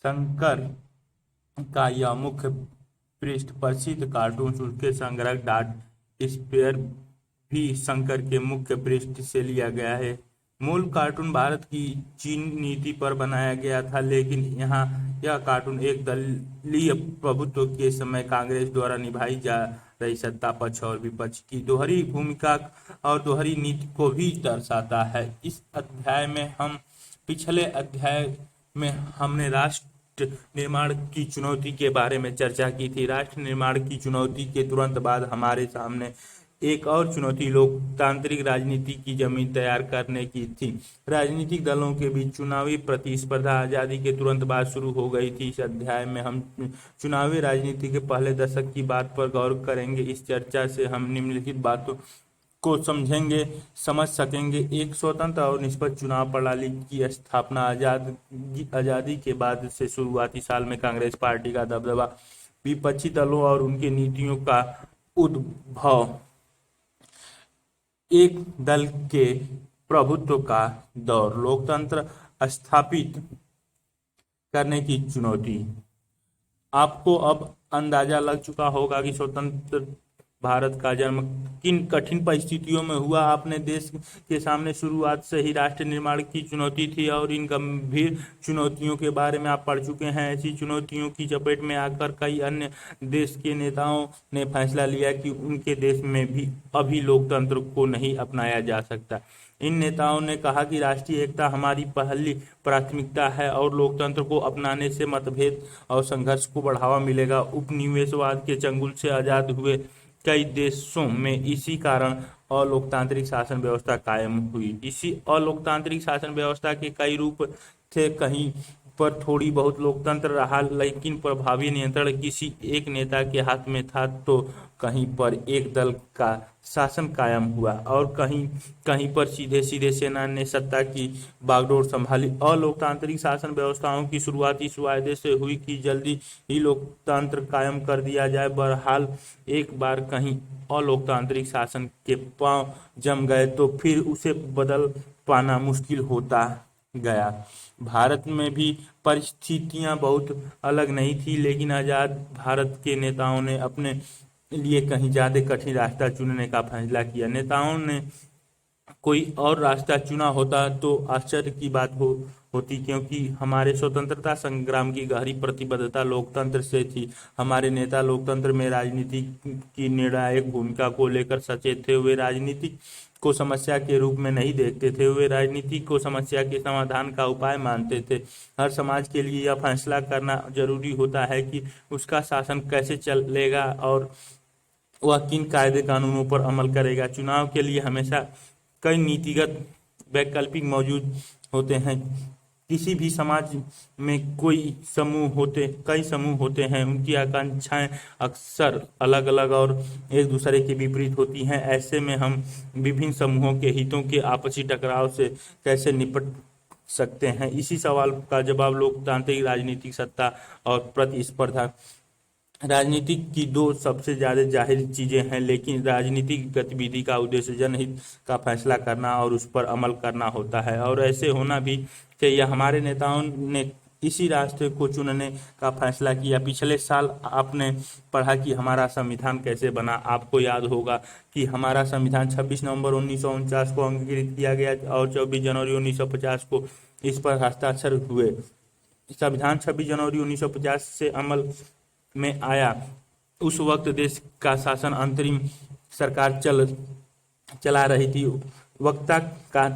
शंकर का यह मुख्य पृष्ठ प्रसिद्ध कार्टून उसके संग्रह डॉट स्पेयर भी शंकर के मुख्य पृष्ठ से लिया गया है। मूल कार्टून भारत की चीन नीति पर बनाया गया था, लेकिन यहाँ यह कार्टून एक दलीय प्रभुत्व के समय कांग्रेस द्वारा निभाई जा रही सत्ता पक्ष और विपक्ष की दोहरी भूमिका और दोहरी नीति को भी दर्शाता है। इस अध्याय में पिछले अध्याय में हमने राष्ट्र निर्माण की चुनौती के बारे में चर्चा की थी। राष्ट्र निर्माण की चुनौती के तुरंत बाद हमारे सामने एक और चुनौती लोकतांत्रिक राजनीति की जमीन तैयार करने की थी। राजनीतिक दलों के बीच चुनावी प्रतिस्पर्धा आजादी के तुरंत बाद शुरू हो गई थी। इस अध्याय में हम चुनावी राजनीति के पहले दशक की बात पर गौर करेंगे। इस चर्चा से हम निम्नलिखित बातों को समझ सकेंगे। एक स्वतंत्र और निष्पक्ष चुनाव प्रणाली की स्थापना आजादी के बाद से शुरुआती साल में कांग्रेस पार्टी का दबदबा, विपक्षी दलों और उनकी नीतियों का उद्भव, एक दल के प्रभुत्व का दौर, लोकतंत्र स्थापित करने की चुनौती। आपको अब अंदाजा लग चुका होगा कि स्वतंत्र भारत का जन्म किन कठिन परिस्थितियों में हुआ। अपने देश के सामने शुरुआत से ही राष्ट्र निर्माण की चुनौती थी और इन गंभीर चुनौतियों के बारे में आप पढ़ चुके हैं। ऐसी चुनौतियों की चपेट में आकर कई अन्य देश के नेताओं ने फैसला लिया कि उनके देश में भी अभी लोकतंत्र को नहीं अपनाया जा सकता। इन नेताओं ने कहा कि राष्ट्रीय एकता हमारी पहली प्राथमिकता है और लोकतंत्र को अपनाने से मतभेद और संघर्ष को बढ़ावा मिलेगा। उपनिवेशवाद के चंगुल से आजाद हुए कई देशों में इसी कारण अलोकतांत्रिक शासन व्यवस्था कायम हुई। इसी अलोकतांत्रिक शासन व्यवस्था के कई रूप थे। कहीं पर थोड़ी बहुत लोकतंत्र रहा, लेकिन प्रभावी नियंत्रण किसी एक नेता के हाथ में था, तो कहीं पर एक दल का शासन कायम हुआ और कहीं कहीं पर सीधे सीधे सेना ने सत्ता की बागडोर संभाली। अलोकतांत्रिक शासन व्यवस्थाओं की शुरुआती वायदे से हुई कि जल्दी ही लोकतंत्र कायम कर दिया जाए। बहरहाल एक बार कहीं अलोकतांत्रिक शासन के पांव जम गए तो फिर उसे बदल पाना मुश्किल होता गया। भारत में भी परिस्थितियां बहुत अलग नहीं थी, लेकिन आजाद भारत के नेताओं ने अपने लिए कहीं ज्यादा कठिन रास्ता चुनने का फैसला किया। नेताओं ने कोई और रास्ता चुना होता तो आश्चर्य की बात होती, क्योंकि हमारे स्वतंत्रता संग्राम की गहरी प्रतिबद्धता लोकतंत्र से थी। हमारे नेता लोकतंत्र में राजनीति की निर्णायक भूमिका को लेकर सचेत थे। वे राजनीति को समस्या के रूप में नहीं देखते थे, वे राजनीति को समस्या के समाधान का उपाय मानते थे। हर समाज के लिए यह फैसला करना जरूरी होता है कि उसका शासन कैसे चलेगा और वह किन कायदे कानूनों पर अमल करेगा। चुनाव के लिए हमेशा कई नीतिगत वैकल्पिक मौजूद होते हैं। किसी भी समाज में कई समूह होते हैं, उनकी आकांक्षाएं अक्सर अलग अलग और एक दूसरे के विपरीत होती हैं। ऐसे में हम विभिन्न समूहों के हितों के आपसी टकराव से कैसे निपट सकते हैं, इसी सवाल का जवाब लोकतांत्रिक राजनीतिक सत्ता और प्रतिस्पर्धा। राजनीति की दो सबसे ज्यादा जाहिर चीजें हैं, लेकिन राजनीतिक गतिविधि का उद्देश्य जनहित का फैसला करना और उस पर अमल करना होता है, और ऐसे होना भी चाहिए। हमारे नेताओं ने इसी रास्ते को चुनने का फैसला किया। पिछले साल आपने पढ़ा कि हमारा संविधान कैसे बना। आपको याद होगा कि हमारा संविधान 26 नवंबर 1949 को अंगीकृत किया गया और 24 जनवरी 1950 को इस पर हस्ताक्षर हुए। संविधान 26 जनवरी 1950 से अमल में आया। उस वक्त देश का शासन अंतरिम सरकार चला रही थी। वक्ता का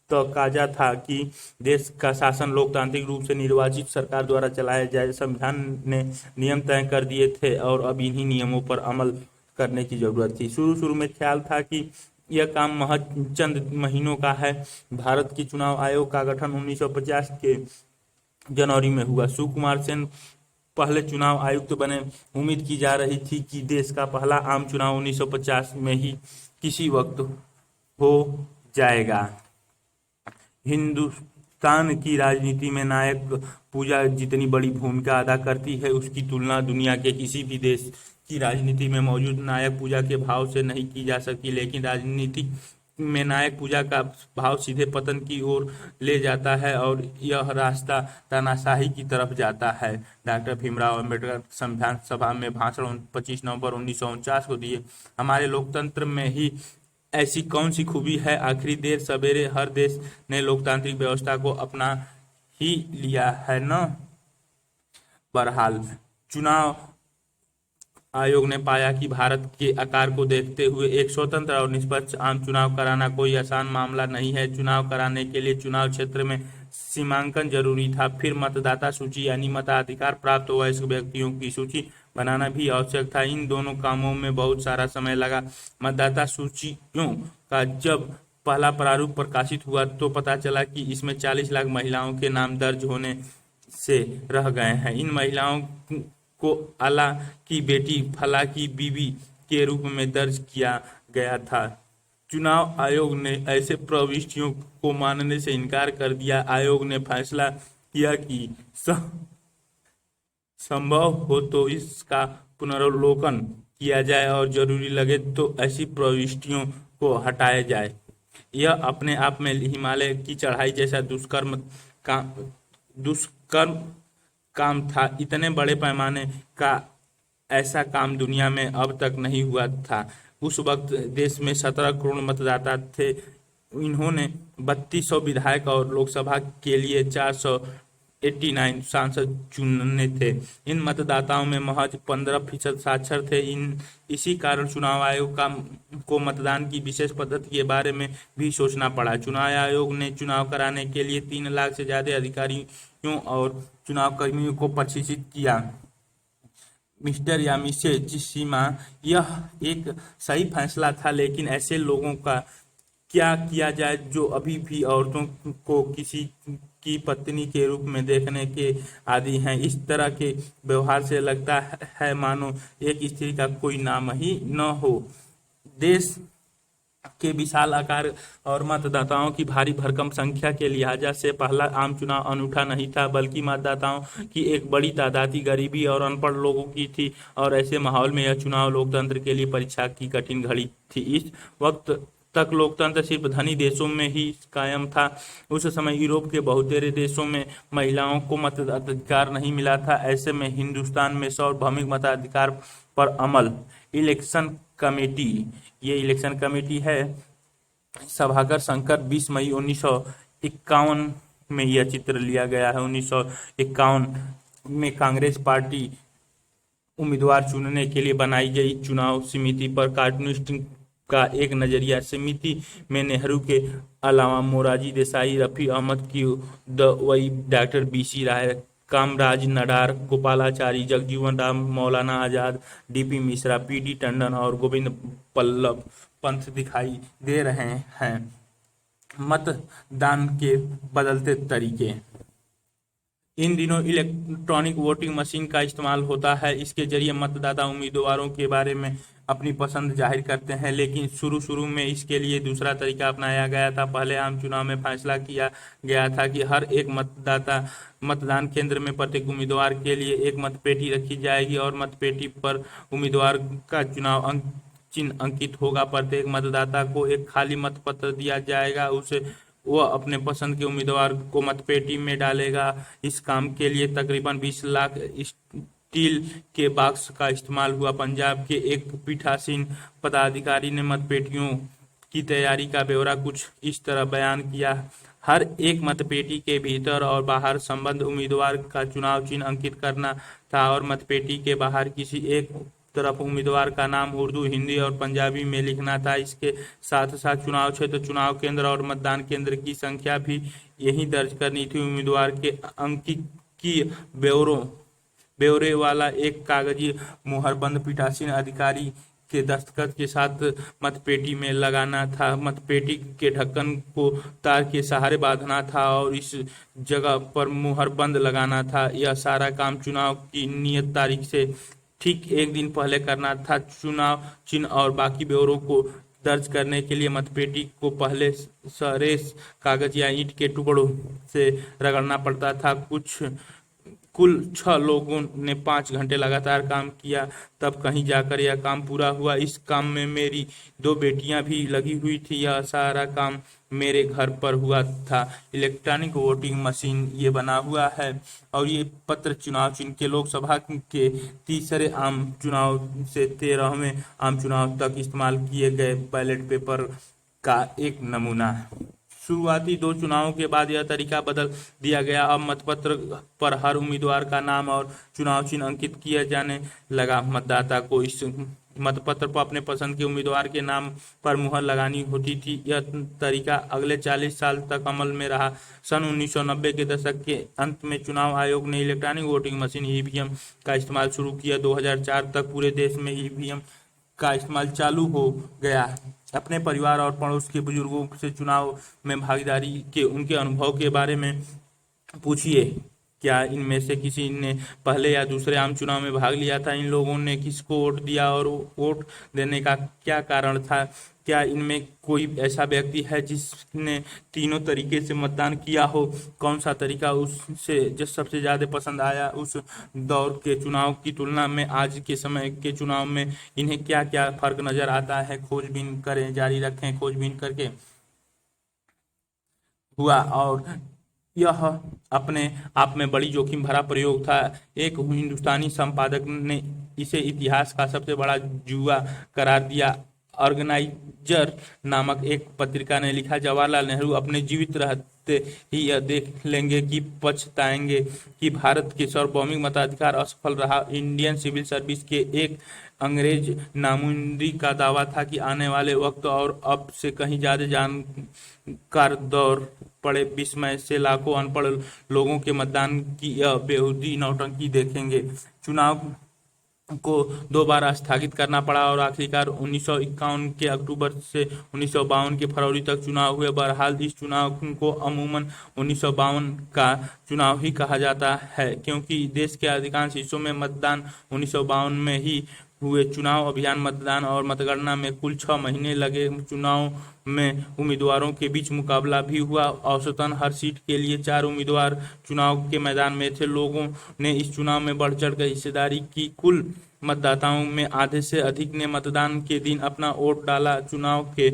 तकाजा था कि देश का शासन लोकतांत्रिक रूप से निर्वाचित सरकार द्वारा चलाया जाए। संविधान ने नियम तय कर दिए थे और अब इन्हीं नियमों पर अमल करने की जरूरत थी। शुरू में ख्याल था कि यह काम महज चंद महीनों का है। भारत की चुनाव आयोग का गठन 1950 के जनवरी में हुआ। सुकुमार सेन पहले चुनाव आयुक्त बने। उम्मीद की जा रही थी कि देश का पहला आम चुनाव 1950 में ही किसी वक्त हो जाएगा। हिंदुस्तान की राजनीति में नायक पूजा जितनी बड़ी भूमिका अदा करती है, उसकी तुलना दुनिया के किसी भी देश की राजनीति में मौजूद नायक पूजा के भाव से नहीं की जा सकती। लेकिन राजनीति में नायक पूजा का भाव सीधे पतन की ओर ले जाता है और यह रास्ता तानाशाही की तरफ जाता है। डॉक्टर भीमराव अंबेडकर संविधान सभा में भाषण 25 नवंबर 1949 को दिए। हमारे लोकतंत्र में ही ऐसी कौन सी खूबी है, आखिरी देर सवेरे हर देश ने लोकतांत्रिक व्यवस्था को अपना ही लिया है न। बहरहाल चुनाव आयोग ने पाया कि भारत के आकार को देखते हुए एक स्वतंत्र और निष्पक्ष आम चुनाव कराना कोई आसान मामला नहीं है। चुनाव कराने के लिए चुनाव क्षेत्र में सीमांकन जरूरी था, फिर मतदाता सूची यानी मताधिकार प्राप्त वयस्क व्यक्तियों की सूची बनाना भी आवश्यक था। इन दोनों कामों में बहुत सारा समय लगा। मतदाता सूचियों का जब पहला प्रारूप प्रकाशित हुआ तो पता चला कि इसमें 40 लाख महिलाओं के नाम दर्ज होने से रह गए हैं। इन महिलाओं को अला की बेटी, फला की बीवी के रूप में दर्ज किया गया था। चुनाव आयोग ने ऐसे प्रविष्टियों को मानने से इनकार कर दिया। आयोग ने फैसला किया कि संभव हो तो इसका पुनर्वलोकन किया जाए और जरूरी लगे तो ऐसी प्रविष्टियों को हटाया जाए। यह अपने आप में हिमालय की चढ़ाई जैसा दुष्कर्म काम था। इतने बड़े पैमाने का ऐसा काम दुनिया में अब तक नहीं हुआ था। उस वक्त देश में 17 करोड़ मतदाता थे। इन्होंने 3200 विधायक और लोकसभा के लिए 489 सांसद चुनने थे। इन मतदाताओं में महज 15% साक्षर थे। इसी कारण चुनाव आयोग को मतदान की विशेष पद्धति के बारे में भी सोचना पड़ा। चुनाव आयोग ने चुनाव कराने के लिए 3 लाख से ज्यादा अधिकारियों और चुनाव कर्मियों को प्रशिक्षित किया। मिस्टर या मिसेज सीमा, यह एक सही फैसला था, लेकिन ऐसे लोगों का क्या किया जाए जो अभी भी औरतों को किसी की पत्नी के रूप में देखने के आदी हैं। इस तरह के व्यवहार से लगता है मानो एक स्त्री का कोई नाम ही न हो। देश के विशाल आकार और मतदाताओं की भारी भरकम संख्या के लिहाजा से पहला आम चुनाव अनूठा नहीं था, बल्कि मतदाताओं की एक बड़ी तादाद गरीबी और अनपढ़ लोगों की थी और ऐसे माहौल में यह चुनाव लोकतंत्र के लिए परीक्षा की कठिन घड़ी थी। इस वक्त तक लोकतंत्र सिर्फ धनी देशों में ही कायम था। उस समय यूरोप के बहुतेरे देशों में महिलाओं को मताधिकार नहीं मिला था। ऐसे में हिंदुस्तान में सार्वभौमिक मताधिकार पर अमल। इलेक्शन कमेटी, ये इलेक्शन कमेटी है। सभाकर शंकर 20 मई 1951 में यह चित्र लिया गया है। 1951 में कांग्रेस पार्टी उम्मीदवार चुनने के लिए बनाई गई चुनाव समिति पर कार्टूनिस्ट का एक नजरिया। समिति में नेहरू के अलावा मोरारजी देसाई, रफी अहमद किदवई, डॉक्टर BC राय, कामराज नडार, गोपालाचारी, जगजीवन राम, मौलाना आजाद, DP मिश्रा, PD टंडन और गोविंद बल्लभ पंत दिखाई दे रहे हैं। मतदान के बदलते तरीके। इन दिनों इलेक्ट्रॉनिक वोटिंग मशीन का इस्तेमाल होता है। इसके जरिए मतदाता उम्मीदवारों के बारे में अपनी पसंद जाहिर करते हैं, लेकिन शुरू में इसके लिए दूसरा तरीका अपनाया गया था। पहले आम चुनाव में फैसला किया गया था कि हर एक मतदान केंद्र में प्रत्येक उम्मीदवार के लिए एक मतपेटी रखी जाएगी और मतपेटी पर उम्मीदवार का चुनाव चिन्ह अंकित होगा। प्रत्येक मतदाता को एक खाली मतपत्र दिया जाएगा। उसे वह अपने पसंद के उम्मीदवार को मतपेटी में डालेगा। इस काम के लिए तकरीबन 20 लाख स्टील के बॉक्स का इस्तेमाल हुआ। पंजाब के एक पीठासीन पदाधिकारी ने मतपेटियों की तैयारी का ब्यौरा कुछ इस तरह बयान किया। हर एक मतपेटी के भीतर और बाहर संबद्ध उम्मीदवार का चुनाव चिन्ह अंकित करना था और मतपेटी के बाहर किसी एक तरफ उम्मीदवार का नाम उर्दू, हिंदी और पंजाबी में लिखना था। इसके साथ साथ चुनाव क्षेत्र, चुनाव केंद्र और मतदान केंद्र की संख्या भी यही दर्ज करनी थी। उम्मीदवार के अंकीय ब्यौरे वाला एक कागजी मुहरबंद पीठासीन अधिकारी के दस्तखत के साथ मतपेटी में लगाना था। मतपेटी के ढक्कन को तार के सहारे बांधना था और इस जगह पर मुहरबंद लगाना था। यह सारा काम चुनाव की नियत तारीख से ठीक एक दिन पहले करना था। चुनाव चिन्ह और बाकी ब्यौरों को दर्ज करने के लिए मतपेटी को पहले सरेस कागज या ईंट के टुकड़ों से रगड़ना पड़ता था। कुछ कुल 6 लोगों ने 5 घंटे लगातार काम किया, तब कहीं जाकर यह काम पूरा हुआ। इस काम में मेरी 2 बेटियां भी लगी हुई थी। यह सारा काम मेरे घर पर हुआ था। इलेक्ट्रॉनिक वोटिंग मशीन ये बना हुआ है। और ये पत्र चुनाव चिन्ह के लोकसभा के तीसरे आम चुनाव से 13वें आम चुनाव तक इस्तेमाल किए गए बैलेट पेपर का एक नमूना है। शुरुआती 2 चुनावों के बाद यह तरीका बदल दिया गया। अब मतपत्र पर हर उम्मीदवार का नाम और चुनाव चिन्ह अंकित किया जाने लगा। मतदाता को इस मतपत्र पर अपने पसंद के उम्मीदवार के नाम पर मुहर लगानी होती थी। यह तरीका अगले 40 साल तक अमल में रहा। सन 1990 के दशक के अंत में चुनाव आयोग ने इलेक्ट्रॉनिक वोटिंग मशीन ईवीएम का इस्तेमाल शुरू किया। 2004 तक पूरे देश में ईवीएम का इस्तेमाल चालू हो गया। अपने परिवार और पड़ोस के बुजुर्गों से चुनाव में भागीदारी के उनके अनुभव के बारे में पूछिए। क्या इनमें से किसी ने पहले या दूसरे आम चुनाव में भाग लिया था? इन लोगों ने किसको वोट दिया और वोट देने का क्या कारण था? क्या इनमें कोई ऐसा व्यक्ति है जिसने तीनों तरीके से मतदान किया हो? कौन सा तरीका उससे जो सबसे ज़्यादा पसंद आया? उस दौर के चुनाव की तुलना में आज के समय के चुनाव में इन्हें क्या क्या फर्क नजर आता है? खोजबीन करें, जारी रखें। खोजबीन करके हुआ और यह अपने आप में बड़ी जोखिम भरा प्रयोग था। एक हिंदुस्तानी संपादक ने इसे इतिहास का सबसे बड़ा जुआ करार दिया। ऑर्गेनाइजर नामक एक पत्रिका ने लिखा, जवाहरलाल नेहरू अपने जीवित रहते ही यह देख लेंगे कि पछताएंगे कि भारत के सार्वभौमिक मताधिकार असफल रहा। इंडियन सिविल सर्विस के एक अंग्रेज नामुंदी का दावा था कि आने वाले वक्त और अब से कहीं ज्यादा जानकार दौर पड़े विस्मय से लाखों अनपढ़ लोगों के मतदान की यह बेहूदी नौटंकी देखेंगे। चुनाव को 2 बार स्थगित करना पड़ा और आखिरकार 1951 के अक्टूबर से 1952 के फरवरी तक चुनाव हुए। बहरहाल इस चुनाव को अमूमन 1952 का चुनाव ही कहा जाता है, क्योंकि देश के अधिकांश हिस्सों में मतदान 1952 में ही हुए। चुनाव अभियान, मतदान और मतगणना में कुल 6 महीने लगे। चुनाव में उम्मीदवारों के बीच मुकाबला भी हुआ। औसतन हर सीट के लिए 4 उम्मीदवार चुनाव के मैदान में थे। लोगों ने इस चुनाव में बढ़ चढ़ कर हिस्सेदारी की। कुल मतदाताओं में आधे से अधिक ने मतदान के दिन अपना वोट डाला। चुनाव के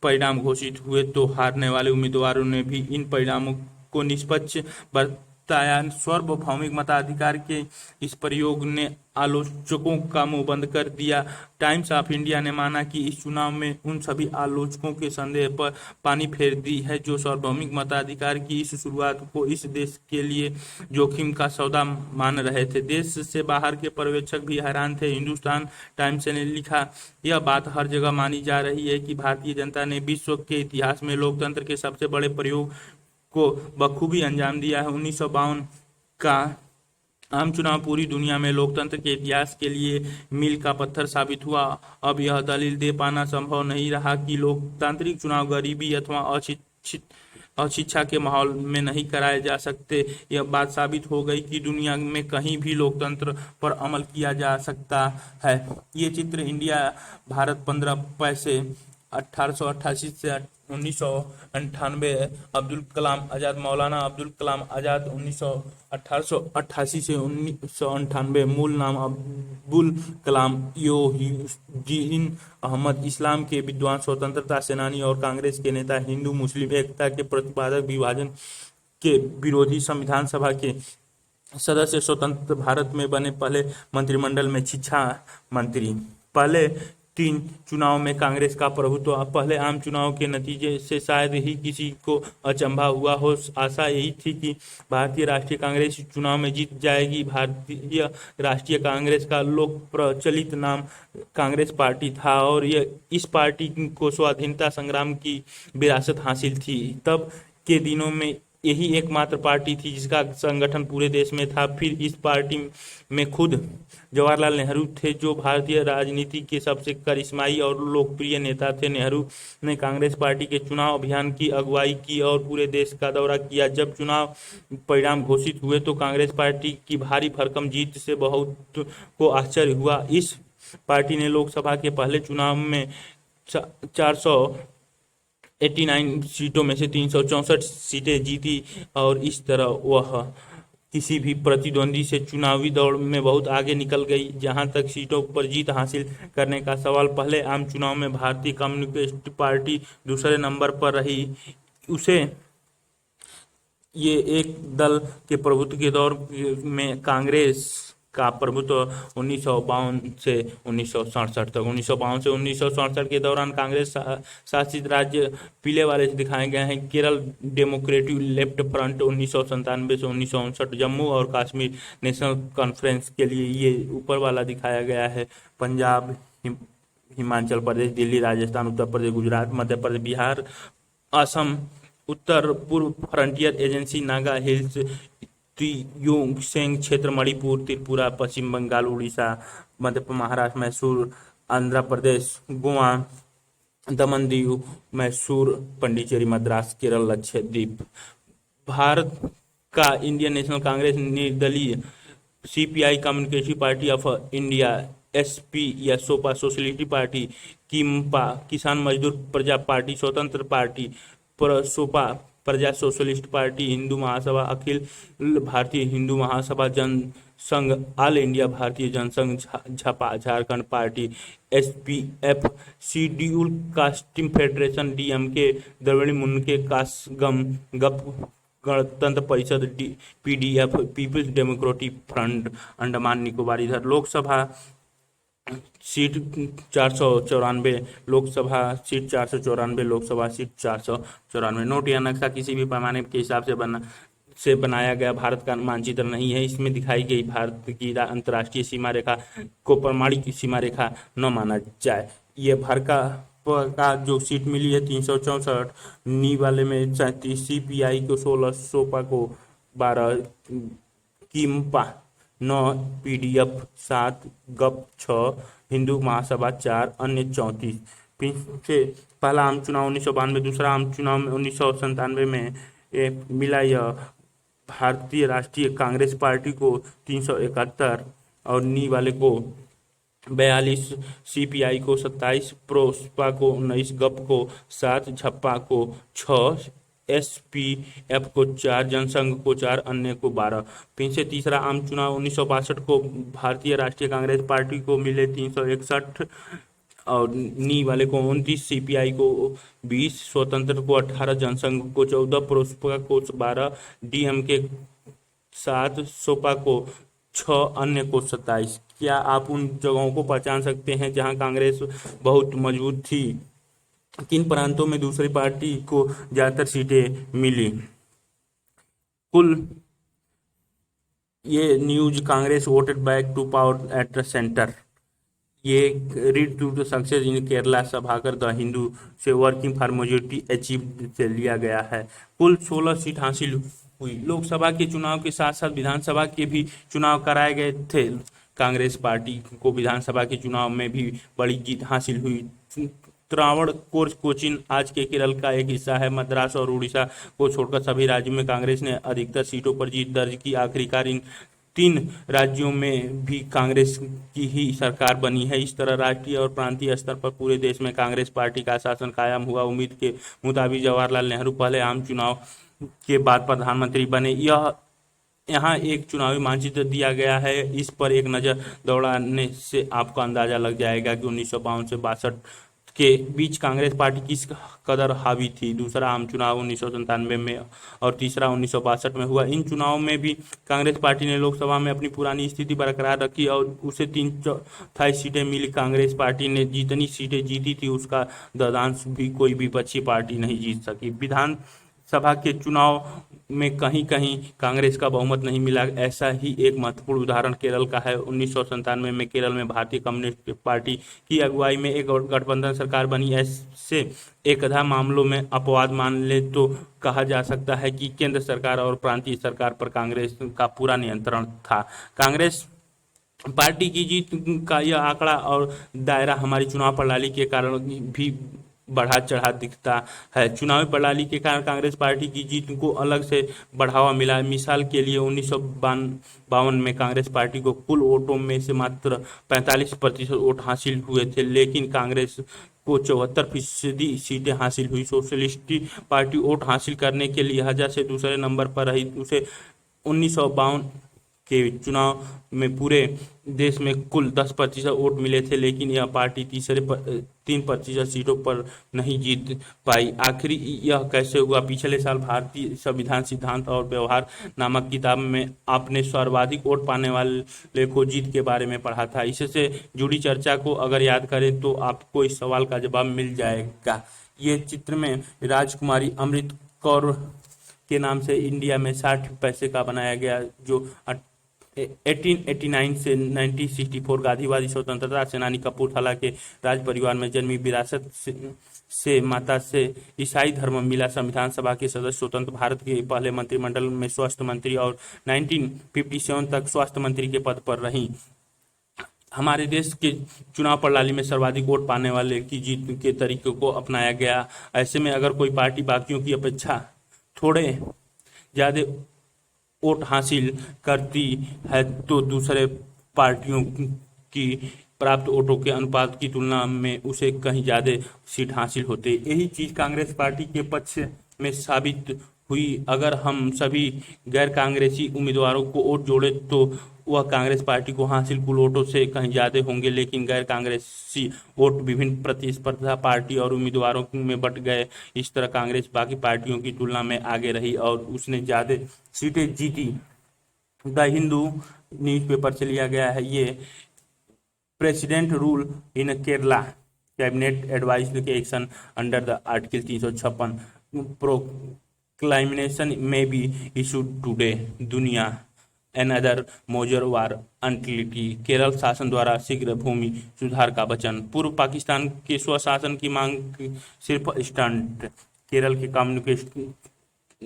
परिणाम घोषित हुए तो हारने वाले उम्मीदवारों ने भी इन परिणामों को निष्पक्ष बताया। सार्वभौमिक मताधिकार के इस प्रयोग ने आलोचकों का मुंह बंद कर दिया। टाइम्स ऑफ इंडिया ने माना कि इस चुनाव में उन सभी आलोचकों के संदेह पर पानी फेर दी है जो सार्वभौमिक मताधिकार की इस शुरुआत को इस देश के लिए जोखिम का सौदा मान रहे थे। देश से बाहर के पर्यवेक्षक भी हैरान थे। हिंदुस्तान टाइम्स ने लिखा, यह बात हर जगह मानी जा रही है कि भारतीय जनता ने विश्व के इतिहास में लोकतंत्र के सबसे बड़े प्रयोग को बखूबी अंजाम दिया है। 1952 का आम चुनाव पूरी दुनिया में लोकतंत्र के इतिहास के लिए मील का पत्थर साबित हुआ। अब यह दलील दे पाना संभव नहीं रहा कि लोकतांत्रिक चुनाव गरीबी अथवा अशिक्षा के माहौल में नहीं कराए जा सकते। यह बात साबित हो गई कि दुनिया में कहीं भी लोकतंत्र पर अमल किया जा सकता है। ये चित्र इंडिया भारत 15 पैसे 1888 से 1998, अब्दुल कलाम आज़ाद, मौलाना अब्दुल कलाम आज़ाद 1888 से 1998, मूल नाम अब्दुल कलाम योहीउद्दीन अहमद, इस्लाम के विद्वान, स्वतंत्रता सेनानी और कांग्रेस के नेता, हिंदू मुस्लिम एकता के प्रतिपादक, विभाजन के विरोधी, संविधान सभा के सदस्य, स्वतंत्र भारत में बने पहले मंत्रिमंडल में शिक्षा मंत्री। पहले 3 चुनाव में कांग्रेस का प्रभुत्व। पहले आम चुनाव के नतीजे से शायद ही किसी को अचंभा हुआ हो। आशा यही थी कि भारतीय राष्ट्रीय कांग्रेस चुनाव में जीत जाएगी। भारतीय राष्ट्रीय कांग्रेस का लोक प्रचलित नाम कांग्रेस पार्टी था और यह इस पार्टी को स्वाधीनता संग्राम की विरासत हासिल थी। तब के दिनों में यही एकमात्र पार्टी थी जिसका संगठन पूरे देश में था। फिर इस पार्टी में खुद जवाहरलाल नेहरू थे, जो भारतीय राजनीति के सबसे करिश्माई और लोकप्रिय नेता थे। नेहरू ने कांग्रेस पार्टी के चुनाव अभियान की अगुवाई की और पूरे देश का दौरा किया। जब चुनाव परिणाम घोषित हुए तो कांग्रेस पार्टी की भारी भरकम जीत से बहुत को आश्चर्य हुआ। इस पार्टी ने लोकसभा के पहले चुनाव में 489 सीटों में से 364 सीटें जीती और इस तरह वह किसी भी प्रतिद्वंदी से चुनावी दौड़ में बहुत आगे निकल गई। जहां तक सीटों पर जीत हासिल करने का सवाल, पहले आम चुनाव में भारतीय कम्युनिस्ट पार्टी दूसरे नंबर पर रही। उसे ये एक दल के प्रभुत्व के दौर में कांग्रेस का प्रभुत्व 1952 से 1967 तक 1952 से 1967 के दौरान कांग्रेस शासित राज्य पीले वाले से दिखाए गए हैं। केरल डेमोक्रेटिक लेफ्ट फ्रंट 1997 से 1959, जम्मू और कश्मीर नेशनल कॉन्फ्रेंस के लिए ये ऊपर वाला दिखाया गया है। पंजाब, हिमाचल प्रदेश, दिल्ली, राजस्थान, उत्तर प्रदेश, गुजरात, मध्य प्रदेश, बिहार, असम, उत्तर पूर्व फ्रंटियर एजेंसी, नागा हिल्स, त्रियोंगसेंग क्षेत्र, मणिपुर, त्रिपुरा, पश्चिम बंगाल, उड़ीसा, महाराष्ट्र, मैसूर, आंध्र प्रदेश, गोवा, दमन दीव, मैसूर, पांडिचेरी, मद्रास, केरल, लक्षद्वीप। भारत का इंडियन नेशनल कांग्रेस निर्दलीय, CPI communist party of India, SP या सोपा सोशलिस्ट पार्टी, किम्पा किसान मजदूर प्रजा पार्टी, स्वतंत्र पार्टी, सोपा Praja socialist party, Hindu Mahasabha, Akhil Bharatiya Hindu Mahasabha, Jana Sangh, all India Bharatiya Jana Sangh, झापा Jharkhand party, SPF, schedule caste federation, DMK, Dravida मुन्ने कासगम, गप Ganatantra Parishad, PDF, people's democratic front, Andaman Nicobar. इधर Lok Sabha seat 494, Lok Sabha seat 494, Lok Sabha seat 494। Note या नक्शा किसी भी पैमाने के हिसाब से बनाया गया भारत का मानचित्र नहीं है। इसमें दिखाई गई भारत की अंतर्राष्ट्रीय सीमा रेखा को प्रमाणिक सीमा रेखा न माना जाए। ये भारत का जो सीट मिली है 364, नी वाले में 37, सीपीआई को 16, सोपा को 12, किम्पा 9, पीडीएफ 7, गप 6, हिंदू महासभा 4, अन्य 34। फिर पहला आम चुनाव 1992, दूसरा आम चुनाव में 1997 में मिला यह भारतीय राष्ट्रीय कांग्रेस पार्टी को 371 और नी वाले को 42, सीपीआई को 27, प्रोसपा को 19, गप को 7, झप्पा को 6, एसपीएफ को 4, जनसंघ को 4, अन्य को 12। फिर से तीसरा आम चुनाव 1962 को भारतीय राष्ट्रीय कांग्रेस पार्टी को मिले 361 और नी वाले को 29, सीपीआई को 20, स्वतंत्र को 18, जनसंघ को 14, प्रोसपा को 12, डीएमके 7, सोपा को 6, अन्य को 27। क्या आप उन जगहों को पहचान सकते हैं जहां कांग्रेस बहुत मजबूत थी? किन प्रांतों में दूसरी पार्टी को ज्यादातर सीटें मिली? कुल ये news, Congress voted back to power at the centre, ये read to the success in Kerala, सभाकर द हिंदू से वर्किंग फॉर मेजोरिटी अचीव से लिया गया है। कुल 16 सीट हासिल हुई। लोकसभा के चुनाव के साथ साथ विधानसभा के भी चुनाव कराए गए थे। कांग्रेस पार्टी को विधानसभा के चुनाव में भी बड़ी जीत हासिल हुई। त्रावणकोर कोचीन आज के केरल का एक हिस्सा है। मद्रास और उड़ीसा को छोड़कर सभी राज्यों में कांग्रेस ने अधिकतर सीटों पर जीत दर्ज की। आखिरकार इन 3 राज्यों में भी कांग्रेस की ही सरकार बनी है। इस तरह राष्ट्रीय और प्रांतीय स्तर पर पूरे देश में कांग्रेस पार्टी का शासन कायम हुआ। उम्मीद के मुताबिक जवाहरलाल नेहरू पहले आम चुनाव के बाद प्रधानमंत्री बने। यहाँ एक चुनावी मानचित्र दिया गया है, इस पर एक नज़र दौड़ाने से आपको अंदाजा लग जाएगा कि 1952 से 62 के बीच कांग्रेस पार्टी किस कदर हावी थी। दूसरा आम चुनाव 1997 में और तीसरा 1962 में हुआ। इन चुनावों में भी कांग्रेस पार्टी ने लोकसभा में अपनी पुरानी स्थिति बरकरार रखी और उसे 3/4 सीटें मिली। कांग्रेस पार्टी ने जितनी सीटें जीती थी उसका दशांश भी कोई विपक्षी पार्टी नहीं जीत सकी। विधानसभा के चुनाव में कहीं कहीं कांग्रेस का बहुमत नहीं मिला। ऐसा ही एक महत्वपूर्ण उदाहरण केरल का है। 1997 में केरल में भारतीय कम्युनिस्ट पार्टी की अगुवाई में एक गठबंधन सरकार बनी। ऐसे एकधा मामलों में अपवाद मान ले तो कहा जा सकता है कि केंद्र सरकार और प्रांतीय सरकार पर कांग्रेस का पूरा नियंत्रण था। कांग्रेस पार्टी की जीत का यह आंकड़ा और दायरा हमारी चुनाव प्रणाली के कारण भी बढ़ा चढ़ा दिखता है। चुनावी प्रणाली के कारण कांग्रेस पार्टी की जीत को अलग से बढ़ावा मिला। मिसाल के लिए 1952 में कांग्रेस पार्टी को कुल वोटों में से मात्र 45% वोट हासिल हुए थे, लेकिन कांग्रेस को 74% सीटें हासिल हुई। सोशलिस्ट पार्टी वोट हासिल करने के लिहाजा से दूसरे नंबर पर रही। उसे 1952 के चुनाव में पूरे देश में कुल 10% वोट मिले थे, लेकिन यह पार्टी 3% सीटों पर नहीं जीत पाई। आखिर यह कैसे हुआ? पिछले साल भारतीय संविधान सिद्धांत और व्यवहार नामक किताब में आपने सर्वाधिक वोट पाने वाले को जीत के बारे में पढ़ा था। इससे जुड़ी चर्चा को अगर याद करें तो आपको इस सवाल का जवाब मिल जाएगा। ये चित्र में राजकुमारी अमृत कौर के नाम से इंडिया में 60 पैसे का बनाया गया, जो 1889 से 1964 गांधीवादी स्वतंत्रता सेनानी कपूरथला के राज परिवार में जन्मी, विरासत से माता से ईसाई धर्म मिला, संविधान सभा के सदस्य, स्वतंत्र भारत के पहले मंत्रिमंडल में स्वास्थ्य मंत्री और 1957 तक स्वास्थ्य मंत्री के पद पर रही। हमारे देश के चुनाव प्रणाली में सर्वाधिक वोट पाने वाले की जीत के तरीके को अपनाया गया। ऐसे में अगर कोई पार्टी बाकियों की अपेक्षा थोड़े ज़्यादा वोट हासिल करती है तो दूसरे पार्टियों की प्राप्त वोटों के अनुपात की तुलना में उसे कहीं ज़्यादा सीट हासिल होते। यही चीज़ कांग्रेस पार्टी के पक्ष में साबित हुई। अगर हम सभी गैर कांग्रेसी उम्मीदवारों को वोट जोड़े तो वह कांग्रेस पार्टी को हासिल कुल वोटों से कहीं ज़्यादा होंगे, लेकिन गैर कांग्रेसी वोट विभिन्न प्रतिस्पर्धा पार्टी और उम्मीदवारों में बंट गए। इस तरह कांग्रेस बाकी पार्टियों की तुलना में आगे रही और उसने ज़्यादा सीटें जीती। द हिंदू न्यूज़पेपर से लिया गया है ये। President rule in Kerala, cabinet advise के action under the article 356 proclamation में बी इशूड टुडे। दुनिया अनदर मोजर वार अनटिलिटी। केरल शासन द्वारा शीघ्र भूमि सुधार का वचन। पूर्व पाकिस्तान के स्वशासन की मांग सिर्फ स्टंट। केरल के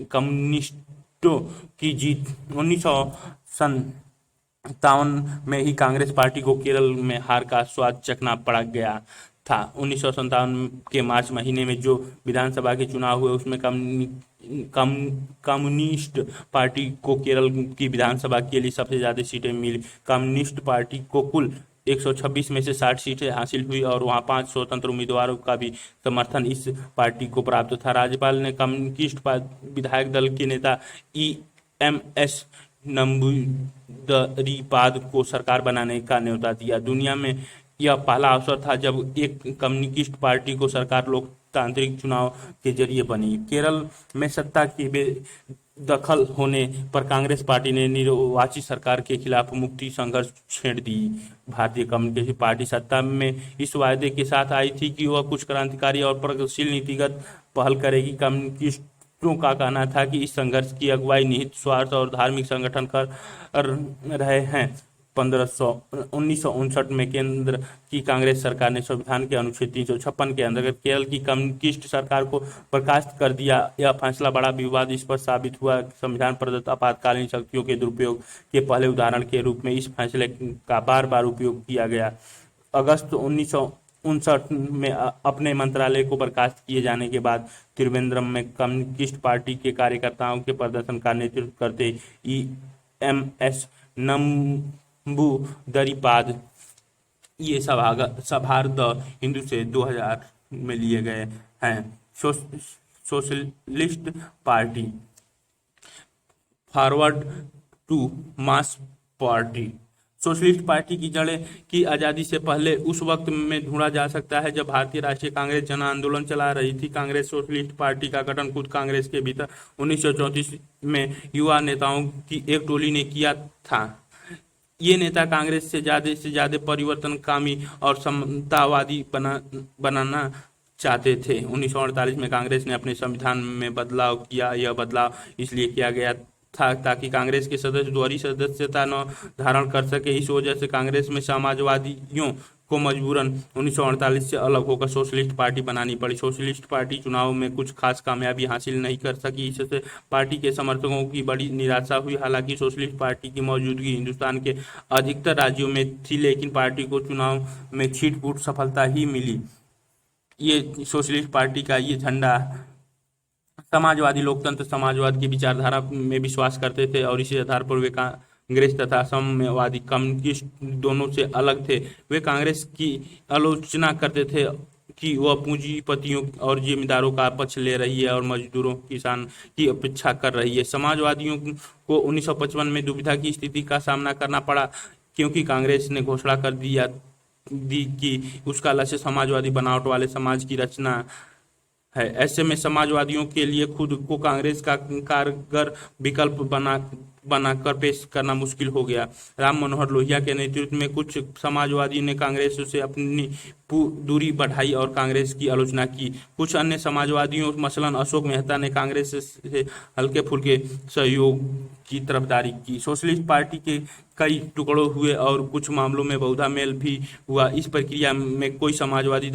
कम्युनिस्टों की जीत। 1957 में ही कांग्रेस पार्टी को केरल में हार का स्वाद चखना पड़ गया था। 1957 के मार्च महीने में जो विधानसभा के चुनाव हुए उसमें कम्युनिस्ट पार्टी को केरल की विधानसभा के लिए सबसे ज़्यादा सीटें मिली। कम्युनिस्ट पार्टी को कुल 126 में से 60 सीटें हासिल हुई और वहां 5 स्वतंत्र उम्मीदवारों का भी समर्थन इस पार्टी को प्राप्त था। राज्यपाल ने कम्युनिस्ट विधायक दल के नेता EMS नंबूदरीपाद को सरकार बनाने का न्योता दिया। दुनिया में यह पहला अवसर था जब एक कम्युनिस्ट पार्टी को सरकार लोकतांत्रिक चुनाव के जरिए बनी। केरल में सत्ता के बेदखल होने पर कांग्रेस पार्टी ने निर्वाचित सरकार के खिलाफ मुक्ति संघर्ष छेड़ दी। भारतीय कम्युनिस्ट पार्टी सत्ता में इस वायदे के साथ आई थी कि वह कुछ क्रांतिकारी और प्रगतिशील नीतिगत पहल करेगी। कम्युनिस्टों का कहना था कि इस संघर्ष की अगुवाई निहित स्वार्थ और धार्मिक संगठन कर रहे हैं। 1959 में केंद्र की कांग्रेस सरकार ने संविधान के अनुच्छेद 356 के अंतर्गत केरल की कम्युनिस्ट सरकार को बर्खास्त कर दिया। यह फैसला बड़ा विवादास्पद साबित हुआ। संविधान प्रदत्त आपातकालीन शक्तियों के दुरुपयोग के पहले उदाहरण के रूप में इस फैसले का बार बार उपयोग किया गया। अगस्त 1959 में अपने मंत्रालय को बर्खास्त किए जाने के बाद त्रिवेंद्रम में कम्युनिस्ट पार्टी के कार्यकर्ताओं के प्रदर्शन का नेतृत्व करते EMS नंबूदरीपाद ये सभार द हिंदू से 2000 में लिए गए हैं। Socialist party forward to mass party. Socialist party की जड़ें की आज़ादी से पहले उस वक्त में ढूंढा जा सकता है जब भारतीय राष्ट्रीय कांग्रेस जन आंदोलन चला रही थी। कांग्रेस सोशलिस्ट पार्टी का गठन खुद कांग्रेस के भीतर 1934 में युवा नेताओं की एक टोली ने किया था। ये नेता कांग्रेस से ज़्यादा परिवर्तनकामी और समतावादी बनाना चाहते थे। 1948 में कांग्रेस ने अपने संविधान में बदलाव किया। यह बदलाव इसलिए किया गया था ताकि कांग्रेस के सदस्य दोहरी सदस्यता न धारण कर सके। इस वजह से कांग्रेस में समाजवादियों को मजबूरन 1948 से अलग होकर सोशलिस्ट पार्टी बनानी पड़ी। सोशलिस्ट पार्टी चुनाव में कुछ खास कामयाबी हासिल नहीं कर सकी। इससे पार्टी के समर्थकों की बड़ी निराशा हुई। हालांकि सोशलिस्ट पार्टी की मौजूदगी हिंदुस्तान के अधिकतर राज्यों में थी, लेकिन पार्टी को चुनाव में छींट-फूट सफलता ही मिली। ये सोशलिस्ट पार्टी का ये झंडा समाजवादी लोकतंत्र समाजवाद की विचारधारा में विश्वास करते थे और इसी आधार पर वे कांग्रेस तथा साम्यवादी कम्युनिस्ट दोनों से अलग थे। वे कांग्रेस की आलोचना करते थे कि वह पूंजीपतियों और जमींदारों का पक्ष ले रही है और मजदूरों किसान की अपेक्षा कर रही है। समाजवादियों को 1955 में दुविधा की स्थिति का सामना करना पड़ा, क्योंकि कांग्रेस ने घोषणा कर दी कि उसका लक्ष्य समाजवादी बनावट वाले समाज की रचना है। ऐसे में समाजवादियों के लिए खुद को कांग्रेस का कारगर विकल्प बनाकर पेश करना मुश्किल हो गया। राम मनोहर लोहिया के नेतृत्व में कुछ समाजवादी ने कांग्रेस से अपनी दूरी बढ़ाई और कांग्रेस की आलोचना की। कुछ अन्य समाजवादियों मसलन अशोक मेहता ने कांग्रेस से हल्के फुल्के सहयोग की तरफदारी की। सोशलिस्ट पार्टी के कई टुकड़ों हुए और कुछ मामलों में बहुधा मेल भी हुआ। इस प्रक्रिया में कई समाजवादी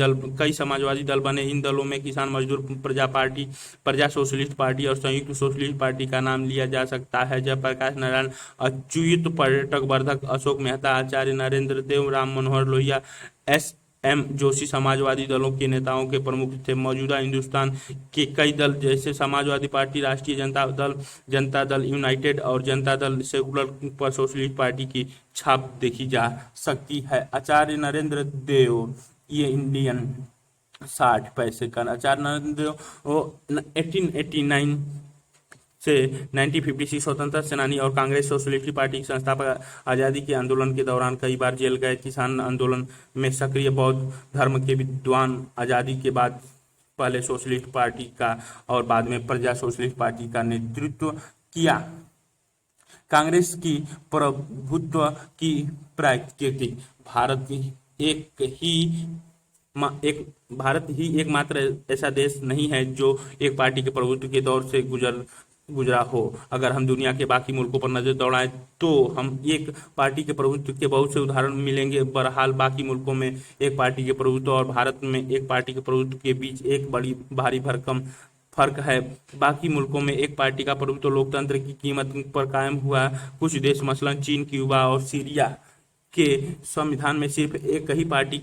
दल बने। इन दलों में किसान मजदूर प्रजा पार्टी, प्रजा सोशलिस्ट पार्टी और संयुक्त सोशलिस्ट पार्टी का नाम लिया जा सकता है। जयप्रकाश नारायण, अच्युत पर्यटक वर्धक, अशोक मेहता, आचार्य नरेंद्र देव, राम मनोहर लोहिया, एस.एम. जोशी समाजवादी दलों के नेताओं के प्रमुख थे। मौजूदा हिंदुस्तान के कई दल जैसे समाजवादी पार्टी, राष्ट्रीय जनता दल यूनाइटेड और जनता दल सेकुलर पर सोशलिस्ट पार्टी की छाप देखी जा सकती है। आचार्य नरेंद्र देव, ये इंडियन 60 पैसे का आचार्य नरेंद्र देव 1889 से 1956 स्वतंत्रता सेनानी और कांग्रेस सोशलिस्ट पार्टी के संस्थापक। आज़ादी के आंदोलन के दौरान कई बार जेल गए। किसान आंदोलन में सक्रिय बौद्ध धर्म के विद्वान। आज़ादी के बाद पहले सोशलिस्ट पार्टी का और बाद में प्रजा सोशलिस्ट पार्टी का नेतृत्व किया। कांग्रेस की प्रभुत्व की प्रकृति। भारत ही एकमात्र ऐसा देश नहीं है जो एक पार्टी के प्रभुत्व के दौर से गुजरा हो। अगर हम दुनिया के बाकी मुल्कों पर नजर दौड़ाएं तो हम एक पार्टी के प्रभुत्व के बहुत से उदाहरण मिलेंगे। बहरहाल बाकी मुल्कों में एक पार्टी के प्रभुत्व और भारत में एक पार्टी के प्रभुत्व के बीच एक बड़ी भारी भरकम फर्क है। बाकी मुल्कों में एक पार्टी का प्रभुत्व लोकतंत्र की कीमत पर कायम हुआ। कुछ देश मसलन चीन, क्यूबा और सीरिया के संविधान में सिर्फ एक ही पार्टी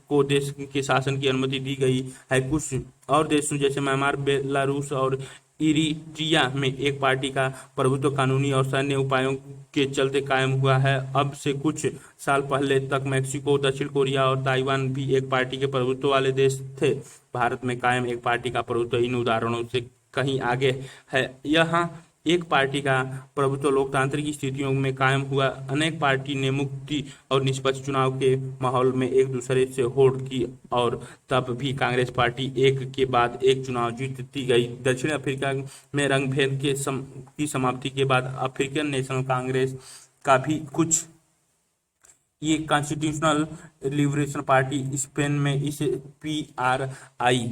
को देश के शासन की अनुमति दी गई है। कुछ और देशों जैसे म्यांमार, बेलारूस और इरिट्रिया में एक पार्टी का प्रभुत्व कानूनी और सैन्य उपायों के चलते कायम हुआ है। अब से कुछ साल पहले तक मैक्सिको, दक्षिण कोरिया और ताइवान भी एक पार्टी के प्रभुत्व वाले देश थे। भारत में कायम एक पार्टी का प्रभुत्व इन उदाहरणों से कहीं आगे है। यहाँ एक पार्टी का प्रभुत्व लोकतांत्रिक स्थितियों में कायम हुआ। अनेक पार्टी ने मुक्ति और निष्पक्ष चुनाव के माहौल में एक दूसरे से होड़ की और तब भी कांग्रेस पार्टी एक के बाद एक चुनाव जीतती गई। दक्षिण अफ्रीका में रंगभेद की समाप्ति के बाद अफ्रीकन नेशनल कांग्रेस का भी कुछ ये कॉन्स्टिट्यूशनल लिबरेशन पार्टी, स्पेन में इसे PRI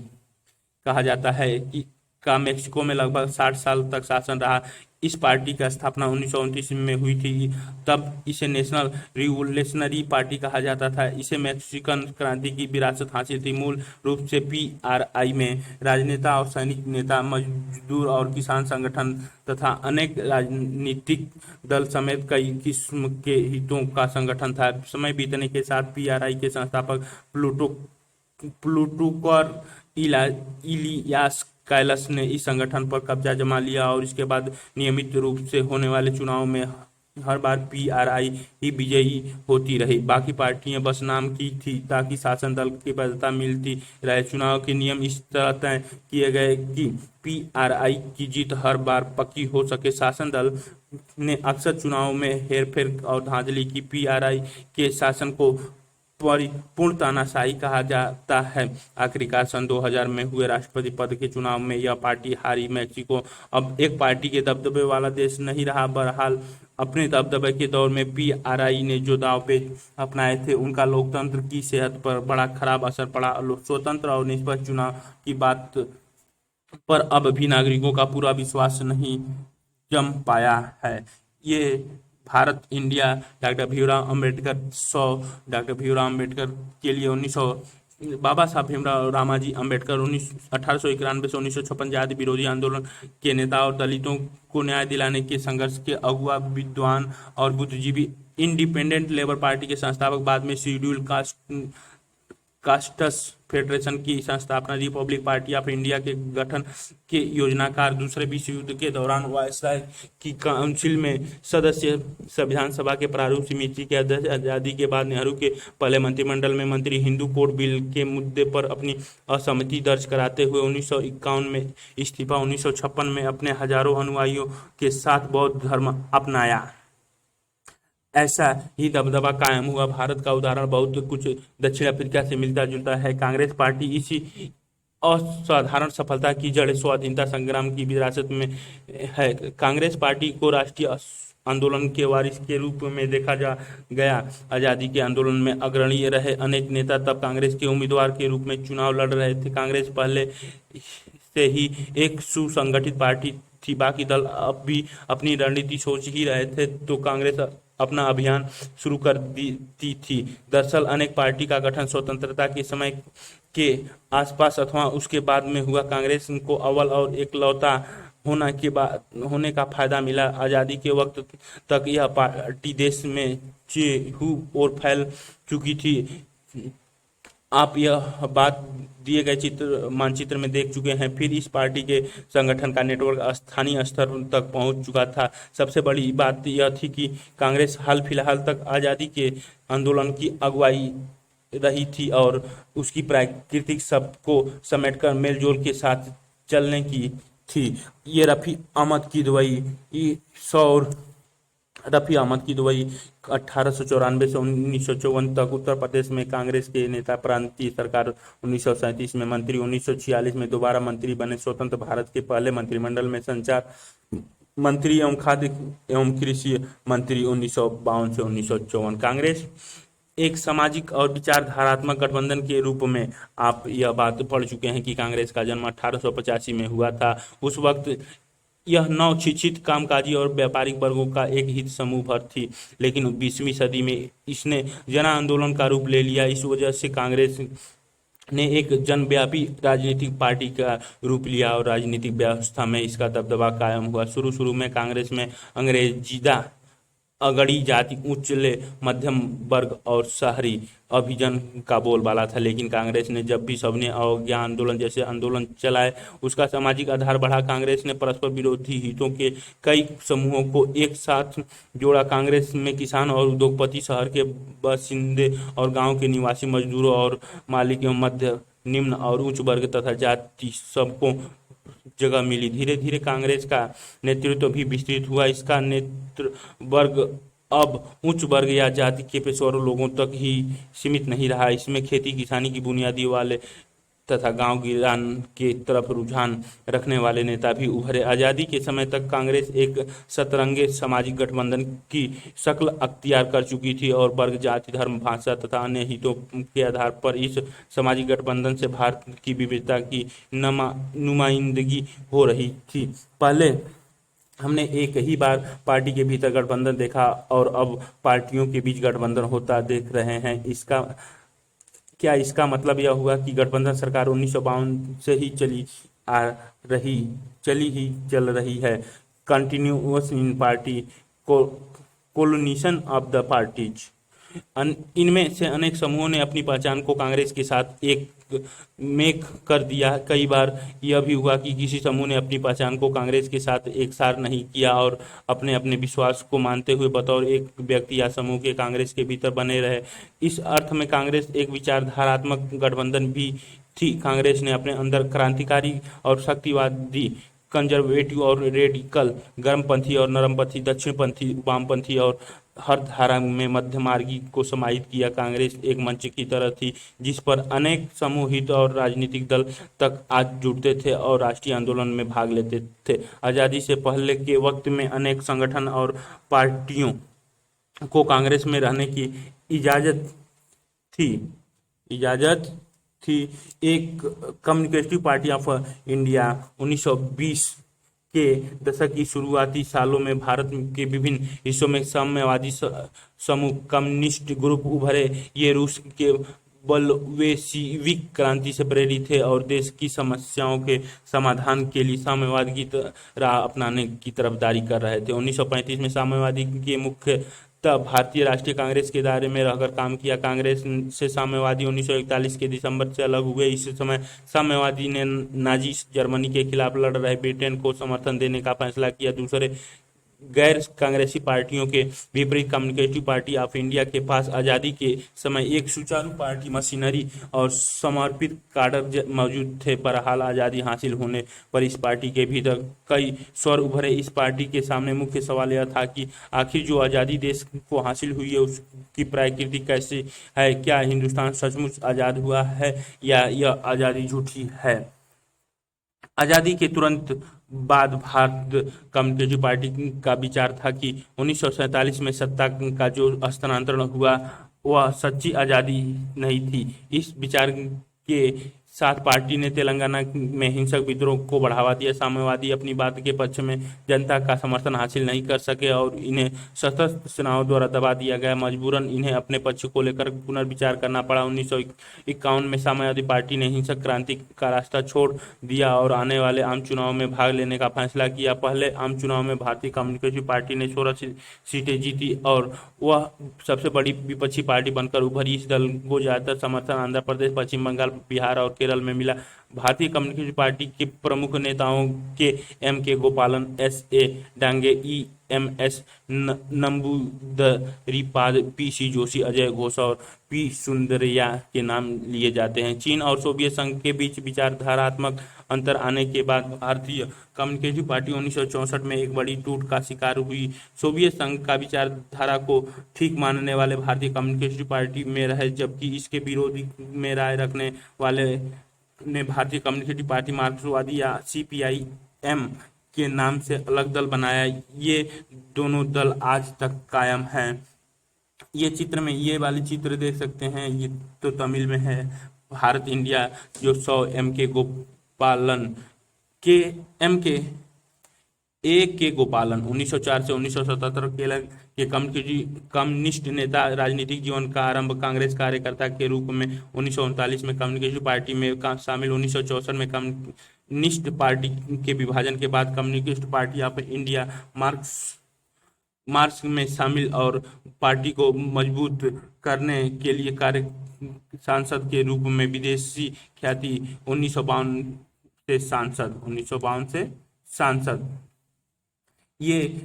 कहा जाता है का मैक्सिको में लगभग 60 साल तक शासन रहा। इस पार्टी की स्थापना 1929 में हुई थी। तब इसे नेशनल रिवोल्यूशनरी पार्टी कहा जाता था। इसे मैक्सिकन क्रांति की विरासत हासिल थी। मूल रूप से PRI में राजनेता और सैनिक नेता, मजदूर और किसान संगठन तथा अनेक राजनीतिक दल समेत कई किस्म के हितों का संगठन था। समय बीतने के साथ PRI के संस्थापक प्लूटोकर इलियास कैलस ने इस संगठन पर कब्जा जमा लिया और इसके बाद नियमित रूप से होने वाले चुनाव में हर बार PRI ही विजयी होती रही। बाकी पार्टियां बस नाम की थी ताकि शासन दल की वैधता मिलती रहे। चुनाव के नियम इस तरह तय किए गए कि PRI की जीत हर बार पक्की हो सके। शासन दल ने अक्सर चुनाव में हेरफेर और धांधली की। PRI के शासन को परिपूर्ण तानाशाही कहा जाता है। आखिरकार सन 2000 में हुए राष्ट्रपति पद के चुनाव में यह पार्टी हारी। मैक्सिको अब एक पार्टी के दबदबे वाला देश नहीं रहा। बहरहाल अपने दबदबे के दौर में PRI ने जो दांवपेच अपनाए थे उनका लोकतंत्र की सेहत पर बड़ा खराब असर पड़ा। स्वतंत्र और निष्पक्ष चुनाव की बात पर अब भी नागरिकों का पूरा विश्वास नहीं जम पाया है। ये Bharat India doctor Bhimrao Ambedkar 100 doctor Bhimrao Ambedkar के लिए 1900 बाबा साहब भीमराव रामाजी अंबेडकर 1891 से 1956 जाति विरोधी आंदोलन के नेता और दलितों को न्याय दिलाने के संघर्ष के अगुआ, विद्वान और बुद्धिजीवी। इंडिपेंडेंट लेबर पार्टी के संस्थापक, बाद में शेड्यूल कास्ट कास्टस फेडरेशन की संस्थापना, रिपब्लिक पार्टी ऑफ इंडिया के गठन के योजनाकार, दूसरे विश्व युद्ध के दौरान वायसराय की काउंसिल में सदस्य, संविधान सभा के प्रारूप समिति के अध्यक्ष, आजादी के बाद नेहरू के पहले मंत्रिमंडल में मंत्री, हिंदू कोड बिल के मुद्दे पर अपनी असहमति दर्ज कराते हुए 1951 में इस्तीफा, 1956 में अपने हजारों अनुयायियों के साथ बौद्ध धर्म अपनाया। ऐसा ही दबदबा कायम हुआ। भारत का उदाहरण बहुत कुछ दक्षिण अफ्रीका से मिलता जुलता है। कांग्रेस पार्टी इसी असाधारण सफलता की जड़ स्वाधीनता संग्राम की विरासत में है। कांग्रेस पार्टी को राष्ट्रीय आंदोलन के वारिस के रूप में देखा जा गया। आज़ादी के आंदोलन में अग्रणी रहे अनेक नेता तब कांग्रेस के उम्मीदवार के रूप में चुनाव लड़ रहे थे। कांग्रेस पहले से ही एक सुसंगठित पार्टी थी, बाकी दल अब भी अपनी रणनीति सोच ही रहे थे तो कांग्रेस अपना अभियान शुरू कर दी थी। दरअसल अनेक पार्टी का गठन स्वतंत्रता के समय के आसपास अथवा उसके बाद में हुआ। कांग्रेस को अव्वल और एकलौता होने का फायदा मिला। आज़ादी के वक्त तक यह पार्टी देश में चेहू और फैल चुकी थी। आप यह बात दिए गए मानचित्र में देख चुके हैं। फिर इस पार्टी के संगठन का नेटवर्क स्थानीय स्तर तक पहुंच चुका था। सबसे बड़ी बात यह थी कि कांग्रेस हाल फिलहाल तक आज़ादी के आंदोलन की अगुवाई रही थी और उसकी प्राकृतिक सबको समेटकर मेलजोल के साथ चलने की थी। ये रफ़ी अहमद की दुबई 1894 से 1954 तक उत्तर प्रदेश में कांग्रेस के नेता, प्रांतीय सरकार 1937 में मंत्री, 1946 में दोबारा मंत्री बने, स्वतंत्र भारत के पहले मंत्रिमंडल में संचार मंत्री एवं खाद्य एवं कृषि मंत्री 1952 से 1954। कांग्रेस एक सामाजिक और विचारधारात्मक गठबंधन के रूप में आप यह बात पढ़ चुके हैं कि कांग्रेस का जन्म 1885 में हुआ था। उस वक्त यह नव शिक्षित, कामकाजी और व्यापारिक वर्गों का एक हित समूह भर थी, लेकिन 20वीं सदी में इसने जन आंदोलन का रूप ले लिया। इस वजह से कांग्रेस ने एक जनव्यापी राजनीतिक पार्टी का रूप लिया और राजनीतिक व्यवस्था में इसका दबदबा कायम हुआ। शुरू में कांग्रेस में अंग्रेजीदा अगड़ी जाति, उच्चले मध्यम वर्ग और शहरी अभिजन का बोलबाला था, लेकिन कांग्रेस ने जब भी सबने अवज्ञा आंदोलन जैसे आंदोलन चलाए उसका सामाजिक आधार बढ़ा। कांग्रेस ने परस्पर विरोधी हितों के कई समूहों को एक साथ जोड़ा। कांग्रेस में किसान और उद्योगपति, शहर के बासिंदे और गांव के निवासी, मजदूरों और मालिक एवं मध्य, निम्न और उच्च वर्ग तथा जाति सबको जगह मिली। धीरे धीरे कांग्रेस का नेतृत्व भी विस्तृत हुआ। इसका नेतृवर्ग अब उच्च वर्ग या जाति के पेशेवर लोगों तक ही सीमित नहीं रहा। इसमें खेती किसानी की बुनियादी वाले तथा गांव गिरान के तरफ रुझान रखने वाले नेता भी उभरे। आज़ादी के समय तक कांग्रेस एक सतरंगे सामाजिक गठबंधन की शक्ल अख्तियार कर चुकी थी और वर्ग, जाति, धर्म, भाषा तथा अन्य हितों के आधार पर इस सामाजिक गठबंधन से भारत की विविधता की नुमाइंदगी हो रही थी। पहले हमने एक ही बार पार्टी के भीतर गठबंधन देखा और अब पार्टियों के बीच गठबंधन होता देख रहे हैं। इसका मतलब यह हुआ कि गठबंधन सरकार 1952 से ही चल रही है। Continuous in party collision of the parties. इनमें से अनेक समूहों ने अपनी पहचान को कांग्रेस के साथ एक मेक कर दिया। कई बार यह भी हुआ कि किसी समूह ने अपनी पहचान को कांग्रेस के साथ एकसार नहीं किया और अपने अपने विश्वास को मानते हुए बतौर एक व्यक्ति या समूह के कांग्रेस के भीतर बने रहे। इस अर्थ में कांग्रेस एक विचारधारात्मक गठबंधन भी थी। कांग्रेस ने अपने अंदर क्रांतिकारी और शक्तिवादी, कंजर्वेटिव और रेडिकल, गर्मपंथी और नरमपंथी, दक्षिणपंथी, वामपंथी और हर धारा में मध्यमार्गी को समाहित किया। कांग्रेस एक मंच की तरह थी जिस पर अनेक समूहित और राजनीतिक दल तक आज जुड़ते थे और राष्ट्रीय आंदोलन में भाग लेते थे। आज़ादी से पहले के वक्त में अनेक संगठन और पार्टियों को कांग्रेस में रहने की इजाज़त थी। एक कम्युनिस्टिक पार्टी ऑफ इंडिया 1920 के दशक की शुरुआती सालों में भारत के विभिन्न हिस्सों में साम्यवादी समूह, कम्युनिस्ट ग्रुप उभरे। ये रूस के बोल्शेविक क्रांति से प्रेरित थे और देश की समस्याओं के समाधान के लिए साम्यवाद की राह अपनाने की तरफदारी कर रहे थे। 1935 में साम्यवादी के मुख्य तब भारतीय राष्ट्रीय कांग्रेस के दायरे में रहकर काम किया। कांग्रेस से साम्यवादी 1941 के दिसंबर से अलग हुए। इस समय साम्यवादी ने नाजी जर्मनी के खिलाफ लड़ रहे ब्रिटेन को समर्थन देने का फैसला किया। दूसरे गैर कांग्रेसी पार्टियों के विपरीत कम्युनिस्ट पार्टी ऑफ इंडिया के पास आज़ादी के समय एक सुचारू पार्टी मशीनरी और समर्पित काडर मौजूद थे। पर हाल आज़ादी हासिल होने पर इस पार्टी के भीतर कई स्वर उभरे। इस पार्टी के सामने मुख्य सवाल यह था कि आखिर जो आज़ादी देश को हासिल हुई है उसकी प्रकृति कैसी है। क्या हिंदुस्तान सचमुच आज़ाद हुआ है या यह आज़ादी झूठी है। आज़ादी के तुरंत बाद भारत कम्युनिस्ट पार्टी का विचार था कि 1947 में सत्ता का जो हस्तांतरण हुआ वह सच्ची आज़ादी नहीं थी। इस विचार के साथ पार्टी ने तेलंगाना में हिंसक विद्रोह को बढ़ावा दिया। साम्यवादी अपनी बात के पक्ष में जनता का समर्थन हासिल नहीं कर सके और इन्हें सशस्त्र सेनाओं द्वारा दबा दिया गया। मजबूरन इन्हें अपने पक्ष को लेकर पुनर्विचार करना पड़ा। 1951 में साम्यवादी पार्टी ने हिंसक क्रांति का रास्ता छोड़ दिया और आने वाले आम चुनाव में भाग लेने का फैसला किया। पहले आम चुनाव में भारतीय कम्युनिस्ट पार्टी ने 16 सीटें जीती और वह सबसे बड़ी विपक्षी पार्टी बनकर उभरी। इस दल को ज्यादातर समर्थन आंध्र प्रदेश, पश्चिम बंगाल, बिहार और केरल में मिला। भारतीय कम्युनिस्ट पार्टी के प्रमुख नेताओं के M.K. गोपालन, S.A. Dange, E.M.S. Namboodiripad, P.C. Joshi, Ajay Ghosh और P. सुंदरैया के नाम लिए जाते हैं। चीन और सोवियत संघ के बीच विचारधारात्मक अंतर आने के बाद भारतीय कम्युनिस्ट पार्टी 1964 में एक बड़ी टूट का शिकार हुई। सोवियत संघ का विचारधारा को ठीक मानने वाले भारतीय कम्युनिस्ट पार्टी में रहे, जबकि इसके विरोधी में राय रखने वाले ने भारतीय कम्युनिस्ट पार्टी मार्क्सवादी या CPIM के नाम से अलग दल बनाया। ये दोनों दल आज तक कायम हैं। ये चित्र में ये वाली चित्र देख सकते हैं, ये तो तमिल में है। भारत इंडिया जो 100 M.K. गोपालन के A.K. गोपालन 1904 से 1977 केरल के कम्युनिस्ट नेता। राजनीतिक जीवन का आरंभ कांग्रेस कार्यकर्ता के रूप में 1939 में कम्युनिस्ट पार्टी में शामिल। 1964 में कम्युनिस्ट पार्टी के विभाजन के बाद communist party of India marks में शामिल और पार्टी को मजबूत करने के लिए कार्य सांसद के रूप में विदेशी ख्याति 1952 से सांसद। ये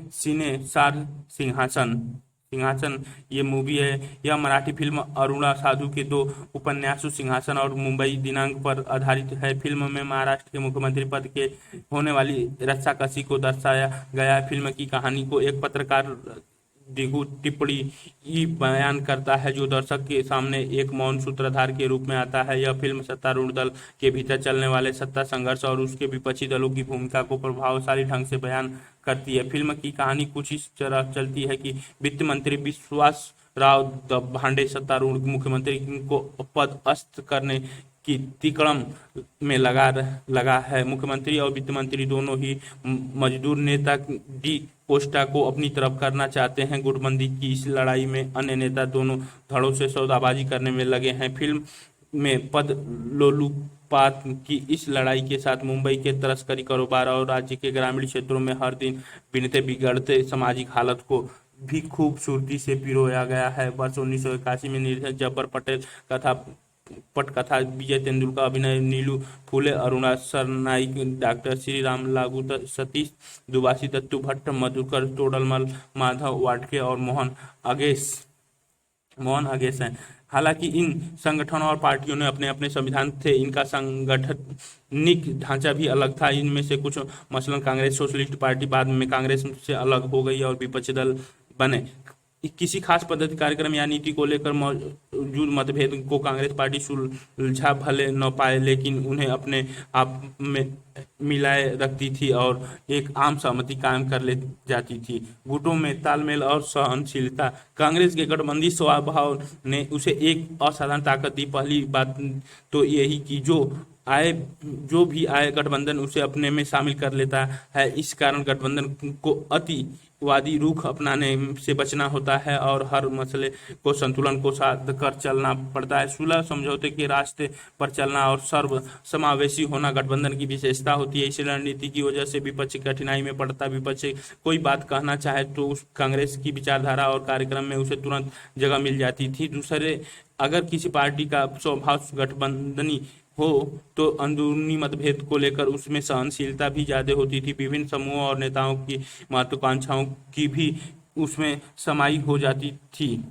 सिंहासन ये मूवी है। यह मराठी फिल्म अरुणा साधु के 2 उपन्यासों सिंहासन और मुंबई दिनांक पर आधारित है। फिल्म में महाराष्ट्र के मुख्यमंत्री पद के होने वाली रस्साकसी को दर्शाया गया। फिल्म की कहानी को एक पत्रकार दिगु टिप्पणी बयान करता है जो दर्शक के सामने एक मौन सूत्रधार के रूप में आता है। यह फिल्म सत्तारूढ़ दल के भीतर चलने वाले सत्ता संघर्ष और उसके विपक्षी दलों की भूमिका को प्रभावशाली ढंग से बयान करती है। फिल्म की कहानी कुछ इस तरह चलती है कि वित्त मंत्री विश्वास राव भांडे सत्तारूढ़ मुख्यमंत्री को पदस्थ करने की तिकड़म में लगा है। मुख्यमंत्री और वित्त मंत्री दोनों ही मजदूर नेता डी कोस्टा को अपनी तरफ करना चाहते हैं। गुटबंदी की इस लड़ाई में अन्य नेता दोनों धड़ों से सौदाबाजी करने में लगे हैं। फिल्म में पद लोलुपात की इस लड़ाई के साथ मुंबई के तस्करी कारोबार और राज्य के ग्रामीण क्षेत्रों में हर दिन बिनते बिगड़ते सामाजिक हालत को भी खूबसूरती से पिरोया गया है। वर्ष 1981 में निर्देशक जब्बर पटेल पटकथा, विजय तेंदुलकर अभिनय, नीलू फूले, अरुणा सरनाइक, डॉक्टर श्री राम लागू, सतीश दुबासी, दत्तू भट्ट, मधुकर तोडलमल, माधव वाटके और मोहन अगेश हैं। हालांकि इन संगठनों और पार्टियों ने अपने अपने संविधान थे, इनका सांगठनिक ढांचा भी अलग था। इनमें से कुछ मसलन कांग्रेस सोशलिस्ट पार्टी बाद में कांग्रेस से अलग हो गई और विपक्षी दल बने। किसी खास पद्धति, कार्यक्रम या नीति को लेकर मौजूद मतभेद को कांग्रेस पार्टी सुलझा भले न पाए, लेकिन उन्हें अपने आप में मिलाए रखती थी और एक आम सहमति कायम कर ले जाती थी। गुटों में तालमेल और सहनशीलता, कांग्रेस के गठबंधी स्वभाव ने उसे एक असाधारण ताकत दी। पहली बात तो यही कि जो भी आए गठबंधन उसे अपने में शामिल कर लेता है। इस कारण गठबंधन को अति वादी रुख अपनाने से बचना होता है और हर मसले को संतुलन को साध कर चलना पड़ता है। सुलह समझौते के रास्ते पर चलना और सर्व समावेशी होना गठबंधन की विशेषता होती है। इस रणनीति की वजह से विपक्ष कठिनाई में पड़ता। विपक्ष कोई बात कहना चाहे तो उस कांग्रेस की विचारधारा और कार्यक्रम में उसे तुरंत जगह मिल जाती थी। दूसरे, अगर किसी पार्टी का स्वभाव गठबंधनी हो तो अंदरूनी मतभेद को लेकर उसमें सहनशीलता भी ज्यादा होती थी। विभिन्न समूहों और नेताओं की महत्वाकांक्षाओं की भी उसमें समाई हो जाती थी।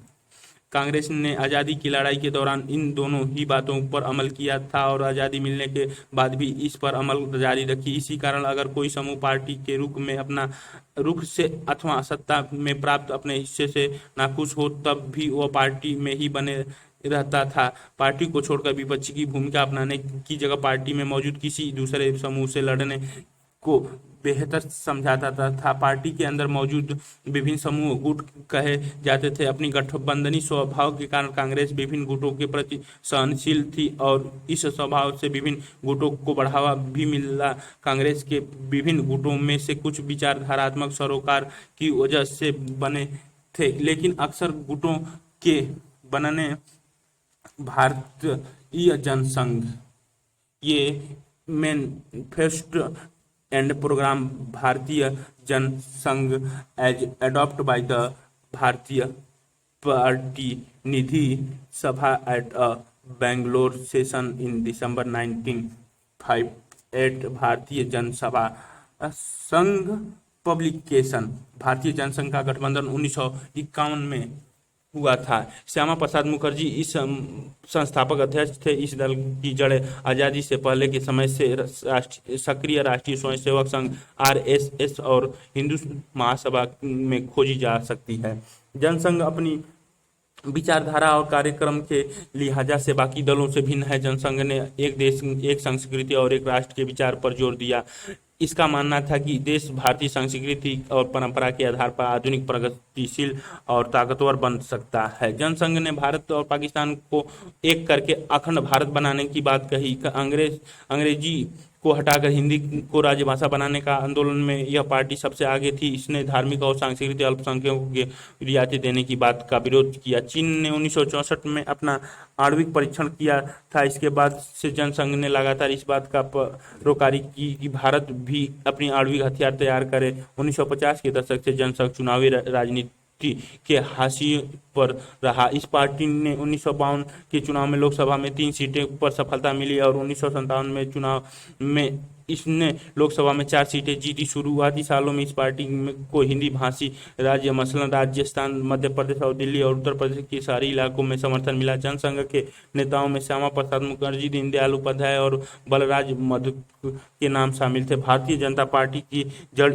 कांग्रेस ने आज़ादी की लड़ाई के दौरान इन दोनों ही बातों पर अमल किया था और आज़ादी मिलने के बाद भी इस पर अमल जारी रखी। इसी कारण अगर कोई समूह पार्टी के रुख में अपना रुख से अथवा सत्ता में प्राप्त अपने हिस्से से नाखुश हो तब भी वह पार्टी में ही बने रहता था। पार्टी को छोड़कर विपक्ष की भूमिका अपनाने की जगह पार्टी में मौजूद किसी दूसरे समूह से लड़ने को बेहतर समझाता था। पार्टी के अंदर मौजूद विभिन्न समूह गुट कहे जाते थे। अपनी गठबंधनी स्वभाव के कारण कांग्रेस विभिन्न गुटों के प्रति सहनशील थी और इस स्वभाव से विभिन्न गुटों को बढ़ावा भी मिला। कांग्रेस के विभिन्न गुटों में से कुछ विचारधारात्मक सरोकार की वजह से बने थे, लेकिन अक्सर गुटों के बनने भारतीय जनसंघ, ये manifesto and programme Bharatiya Jana Sangh as adopt by the Bharatiya Pratinidhi Sabha at a Bangalore session in December 1958 Bharatiya जनसभा संघ पब्लिकेशन। भारतीय जनसंघ का गठबंधन 1951 में हुआ था। श्यामा प्रसाद मुखर्जी इस संस्थापक अध्यक्ष थे। इस दल की जड़ें आज़ादी से पहले के समय से सक्रिय राष्ट्रीय स्वयंसेवक संघ RSS और हिंदू महासभा में खोजी जा सकती है। जनसंघ अपनी विचारधारा और कार्यक्रम के लिहाजा से बाकी दलों से भिन्न है। जनसंघ ने एक देश, एक संस्कृति और एक राष्ट्र के विचार पर जोर दिया। इसका मानना था कि देश भारतीय संस्कृति और परंपरा के आधार पर आधुनिक, प्रगतिशील और ताकतवर बन सकता है। जनसंघ ने भारत और पाकिस्तान को एक करके अखंड भारत बनाने की बात कही। अंग्रेजी को हटाकर हिंदी को राजभाषा बनाने का आंदोलन में यह पार्टी सबसे आगे थी। इसने धार्मिक और सांस्कृतिक अल्पसंख्यकों को रियायतें देने की बात का विरोध किया। चीन ने 1964 में अपना आणविक परीक्षण किया था। इसके बाद से जनसंघ ने लगातार इस बात का पैरोकारी की कि भारत भी अपनी आणविक हथियार तैयार करे। 1950 के दशक से जनसंघ चुनावी राजनीति के हाशिए पर रहा। इस पार्टी ने 1952 के चुनाव में लोकसभा में 3 सीटें पर सफलता मिली और 1957 में चुनाव में इसने लोकसभा में 4 सीटें जीती। शुरुआती सालों में इस पार्टी को हिंदी भाषी राज्य मसलन राजस्थान, मध्य प्रदेश और दिल्ली और उत्तर प्रदेश के सारे इलाकों में समर्थन मिला। जनसंघ के नेताओं में श्यामा प्रसाद मुखर्जी, दीनदयाल उपाध्याय और बलराज मधुक के नाम शामिल थे। भारतीय जनता पार्टी की जड़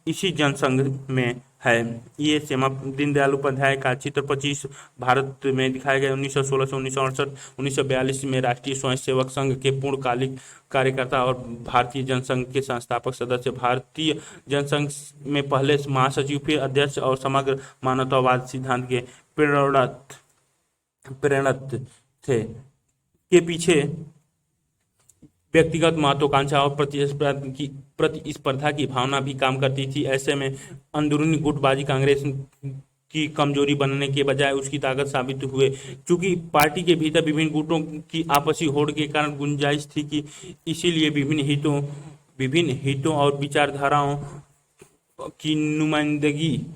इसी जनसंघ में है। ये श्यामा दीनदयाल उपाध्याय का चित्र 25 भारत में दिखाया गया। 1916 से 1968, 1942 में राष्ट्रीय स्वयंसेवक संघ के पूर्णकालिक कार्यकर्ता और भारतीय जनसंघ के संस्थापक सदस्य। भारतीय जनसंघ में पहले महासचिव, फिर अध्यक्ष और समग्र मानवतावाद सिद्धांत के प्रेरणत थे। के पीछे व्यक्तिगत महत्वाकांक्षा और प्रतिस्पर्धा की भावना भी काम करती थी। ऐसे में अंदरूनी गुटबाजी कांग्रेस की कमजोरी बनने के बजाय उसकी ताकत साबित हुए। चूंकि पार्टी के भीतर विभिन्न गुटों की आपसी होड़ के कारण गुंजाइश थी कि इसीलिए विभिन्न हितों और विचारधाराओं की नुमाइंदगी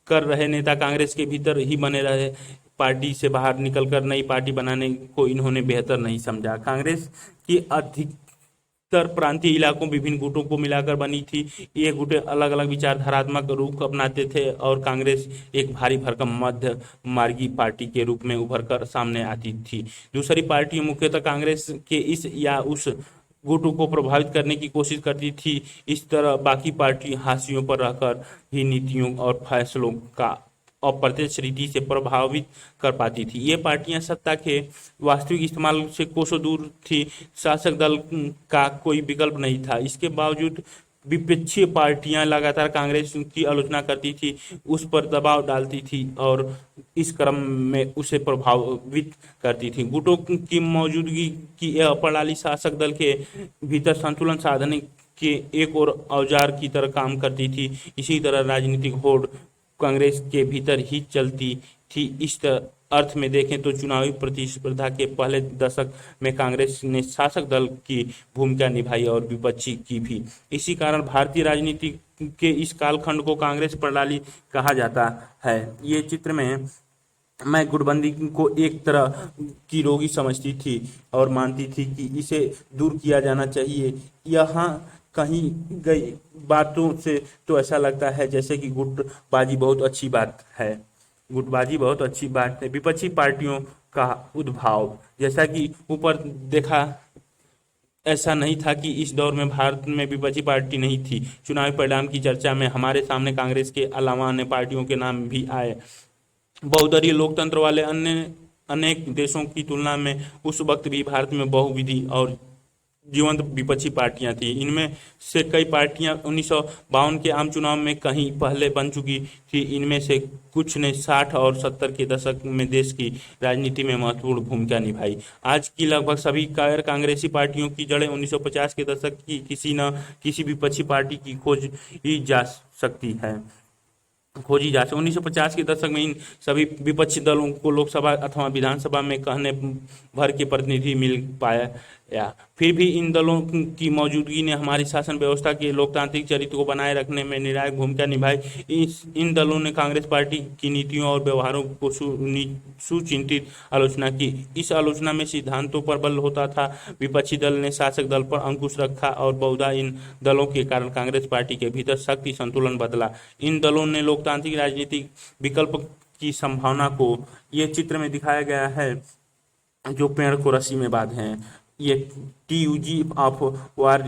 कर रहे नेता कांग्रेस के भीतर ही बने रहे। पार्टी से बाहर निकलकर नई पार्टी बनाने को इन्होंने बेहतर नहीं समझा। कांग्रेस की अधिकतर प्रांतीय इलाकों विभिन्न गुटों को मिलाकर बनी थी। ये गुटे अलग अलग विचारधारात्मक रूप अपनाते थे और कांग्रेस एक भारी भरकम मध्य मार्गी पार्टी के रूप में उभरकर सामने आती थी। दूसरी पार्टियां मुख्यतः कांग्रेस के इस या उस गुटों को प्रभावित करने की कोशिश करती थी। इस तरह बाकी पार्टी हाशियों पर रहकर ही नीतियों और फैसलों का अप्रत्यक्ष रीति से प्रभावित कर पाती थी। ये पार्टियां सत्ता के वास्तविक इस्तेमाल से कोसों दूर थी। शासक दल का कोई विकल्प नहीं था। इसके बावजूद विपक्षी पार्टियां लगातार कांग्रेस की आलोचना करती थी, उस पर दबाव डालती थी और इस क्रम में उसे प्रभावित करती थी। गुटों की मौजूदगी की यह प्रणाली शासक दल के भीतर संतुलन साधने के एक और औजार की तरह काम करती थी। इसी तरह राजनीतिक होड़ कांग्रेस के भीतर ही चलती थी। अर्थ में देखें तो चुनावी प्रतिस्पर्धा के पहले दशक में कांग्रेस ने शासक दल की भूमिका निभाई और विपक्षी की भी। इसी कारण भारतीय राजनीति के इस कालखंड को कांग्रेस प्रणाली कहा जाता है। ये चित्र में मैं गुटबंदी को एक तरह की रोगी समझती थी और मानती थी कि इसे दूर किया जाना चाहिए। यहाँ कहीं गई बातों से तो ऐसा लगता है जैसे कि गुटबाजी बहुत अच्छी बात है। गुटबाजी बहुत अच्छी बात है। विपक्षी पार्टियों का उद्भाव, जैसा कि ऊपर देखा, ऐसा नहीं था कि इस दौर में भारत में विपक्षी पार्टी नहीं थी। चुनावी परिणाम की चर्चा में हमारे सामने कांग्रेस के अलावा अन्य पार्टियों के नाम भी आए। बहुदलीय लोकतंत्र वाले अन्य अनेक देशों की तुलना में उस वक्त भी भारत में बहुविधि और जीवंत विपक्षी पार्टियां थी। इनमें से कई पार्टियां 1952 के आम चुनाव में कहीं पहले बन चुकी थी। इनमें से कुछ ने 60 और 70 के दशक में देश की राजनीति में महत्वपूर्ण भूमिका निभाई। आज की लगभग सभी गैर कांग्रेसी पार्टियों की जड़ें 1950 के दशक की किसी न किसी विपक्षी पार्टी की खोजी जा सकती है। 1950 के दशक में इन सभी विपक्षी दलों को लोकसभा अथवा विधानसभा में कहने भर के प्रतिनिधि मिल पाया। फिर भी इन दलों की मौजूदगी ने हमारी शासन व्यवस्था के लोकतांत्रिक चरित्र को बनाए रखने में निर्णायक भूमिका निभाई। इन दलों ने कांग्रेस पार्टी की नीतियों और व्यवहारों को सुचिंतित आलोचना की। इस आलोचना में सिद्धांतों पर बल होता था। विपक्षी दल ने शासक दल पर अंकुश रखा और बहुधा इन दलों के कारण कांग्रेस पार्टी के भीतर शक्ति संतुलन बदला। इन दलों ने लोकतांत्रिक राजनीतिक विकल्प की संभावना को ये चित्र में दिखाया गया है, जो पेड़ को रस्सी में बांधे हैं। ये टीयूजी ऑफ वार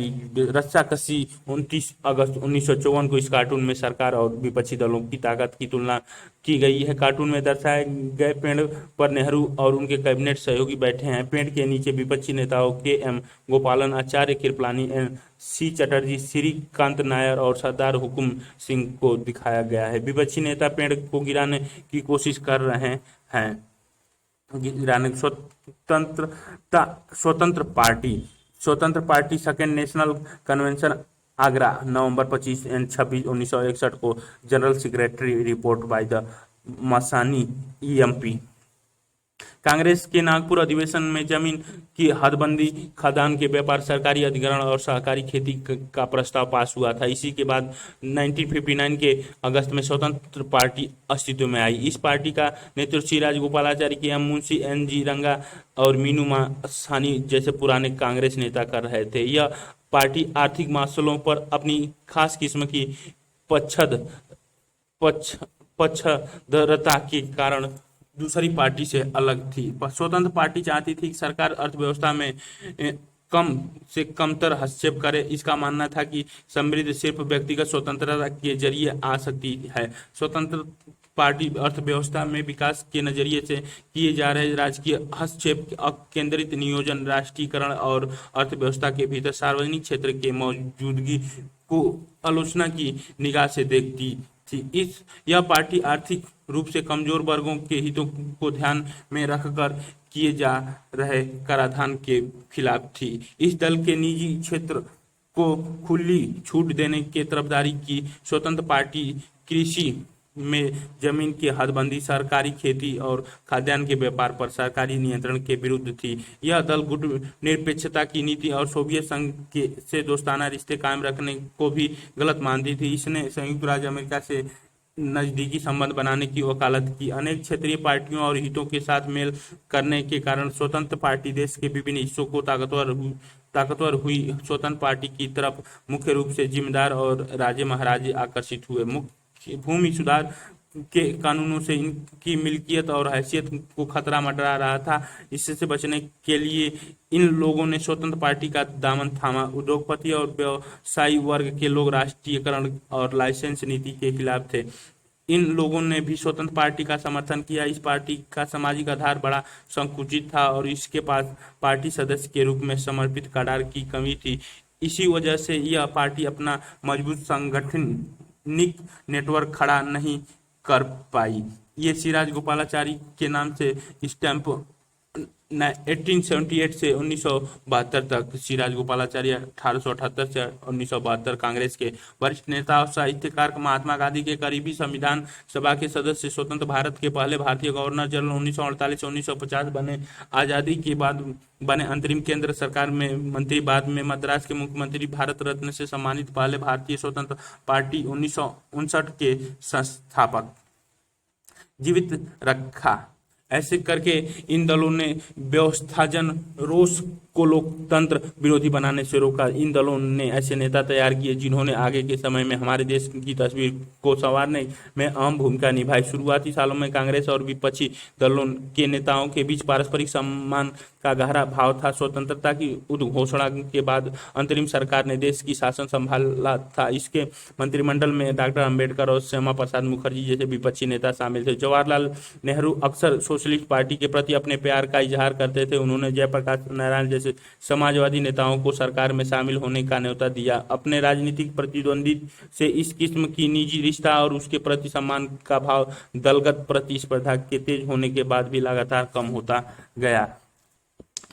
रस्साकसी 29 अगस्त 1954 को इस कार्टून में सरकार और विपक्षी दलों की ताकत की तुलना की गई है। कार्टून में दर्शाए गए पेड़ पर नेहरू और उनके कैबिनेट सहयोगी बैठे हैं। पेड़ के नीचे विपक्षी नेताओं के.एम. गोपालन, आचार्य कृपलानी, एन.सी. चटर्जी, श्रीकांत नायर और सरदार हुकुम सिंह को दिखाया गया है। विपक्षी नेता पेड़ को गिराने की कोशिश कर रहे हैं। स्वतंत्र party second national convention Agra November 25 and 26 1961 को general secretary report by the Masani EMP. Congress के नागपुर अधिवेशन में जमीन की हदबंदी, खदान के व्यापार, सरकारी अधिग्रहण और सहकारी खेती का प्रस्ताव पास हुआ था। इसी के बाद 1959 के अगस्त में स्वतंत्र पार्टी अस्तित्व में आई। इस पार्टी का नेतृत्व श्री राजगोपालाचारी के मुंशी एन.जी. रंगा और मीनू मासानी जैसे पुराने कांग्रेस नेता कर रहे थे। यह पार्टी आर्थिक मसलों पर अपनी खास किस्म की पक्षधरता के कारण दूसरी पार्टी से अलग थी। स्वतंत्र पार्टी चाहती थी कि सरकार अर्थव्यवस्था में कम से कमतर हस्तक्षेप करे। इसका मानना था कि समृद्धि सिर्फ व्यक्तिगत स्वतंत्रता के जरिए आ सकती है। स्वतंत्र पार्टी अर्थव्यवस्था में विकास के नजरिए से किए जा रहे राजकीय हस्तक्षेप, केंद्रित नियोजन, राष्ट्रीयकरण और अर्थव्यवस्था के भीतर सार्वजनिक क्षेत्र के मौजूदगी को आलोचना की निगाह से देखती थी। यह पार्टी आर्थिक रूप से कमजोर वर्गों के हितों को ध्यान में रखकर किए जा रहे कराधान के खिलाफ थी। इस दल के निजी क्षेत्र को खुली छूट देने की तरफदारी की। स्वतंत्र पार्टी कृषि में जमीन की हदबंदी, सरकारी खेती और खाद्यान्न के व्यापार पर सरकारी नियंत्रण के विरुद्ध थी। यह दल गुट निरपेक्षता की नीति और सोवियत संघ से दोस्ताना रिश्ते कायम रखने को भी गलत मानती थी। इसने संयुक्त राज्य अमेरिका से नजदीकी संबंध बनाने की वकालत की। अनेक क्षेत्रीय पार्टियों और हितों के साथ मेल करने के कारण स्वतंत्र पार्टी देश के विभिन्न हिस्सों को ताकतवर हुई। स्वतंत्र पार्टी की तरफ मुख्य रूप से जिम्मेदार और राजे महाराजे आकर्षित हुए। भूमि सुधार के कानूनों से इनकी मिल्कियत और हैसियत को खतरा मंडरा रहा था। इससे बचने के लिए इन लोगों ने स्वतंत्र पार्टी का दामन थामा। उद्योगपति और व्यवसायी वर्ग के लोग राष्ट्रीयकरण और लाइसेंस नीति के खिलाफ थे। इन लोगों ने भी स्वतंत्र पार्टी का समर्थन किया। इस पार्टी का सामाजिक आधार बड़ा संकुचित था और इसके पास पार्टी सदस्य के रूप में समर्पित कैडर की कमी थी। इसी वजह से यह पार्टी अपना मजबूत सांगठनिक नेटवर्क खड़ा नहीं कर पाई। ये श्री राजगोपालाचारी के नाम से स्टैंप 1878 से 1972 तक। श्री राजगोपालाचारी 1878 से 1972 कांग्रेस के वरिष्ठ नेता और साहित्यकार। महात्मा गांधी के करीबी। संविधान सभा के सदस्य। स्वतंत्र भारत के पहले भारतीय गवर्नर जनरल। 1948 से 1950 बने। आजादी के बाद बने अंतरिम केंद्र सरकार में मंत्री। बाद में मद्रास के मुख्यमंत्री। भारत रत्न से सम्मानित। पहले भारतीय स्वतंत्र पार्टी 1959 के संस्थापक। जीवित रखा। ऐसे करके इन दलों ने व्यवस्थाजन रोष को लोकतंत्र विरोधी बनाने से रोका। इन दलों ने ऐसे नेता तैयार किए जिन्होंने आगे के समय में हमारे देश की तस्वीर को संवारने में अहम भूमिका निभाई। शुरुआती सालों में कांग्रेस और विपक्षी दलों के नेताओं के बीच पारस्परिक सम्मान का गहरा भाव था। स्वतंत्रता की उद्घोषणा के बाद अंतरिम सरकार ने देश की शासन संभाला था। इसके मंत्रिमंडल में डॉक्टर अंबेडकर और श्यामा प्रसाद मुखर्जी जैसे विपक्षी नेता शामिल थे। जवाहरलाल नेहरू अक्सर सोशलिस्ट पार्टी के प्रति अपने प्यार का इजहार करते थे। उन्होंने जयप्रकाश नारायण जैसे समाजवादी नेताओं को सरकार में शामिल होने का न्योता दिया। अपने राजनीतिक प्रतिद्वंदी से इस किस्म की निजी रिश्ता और उसके प्रति सम्मान का भाव दलगत प्रतिस्पर्धा के तेज होने के बाद भी लगातार कम होता गया।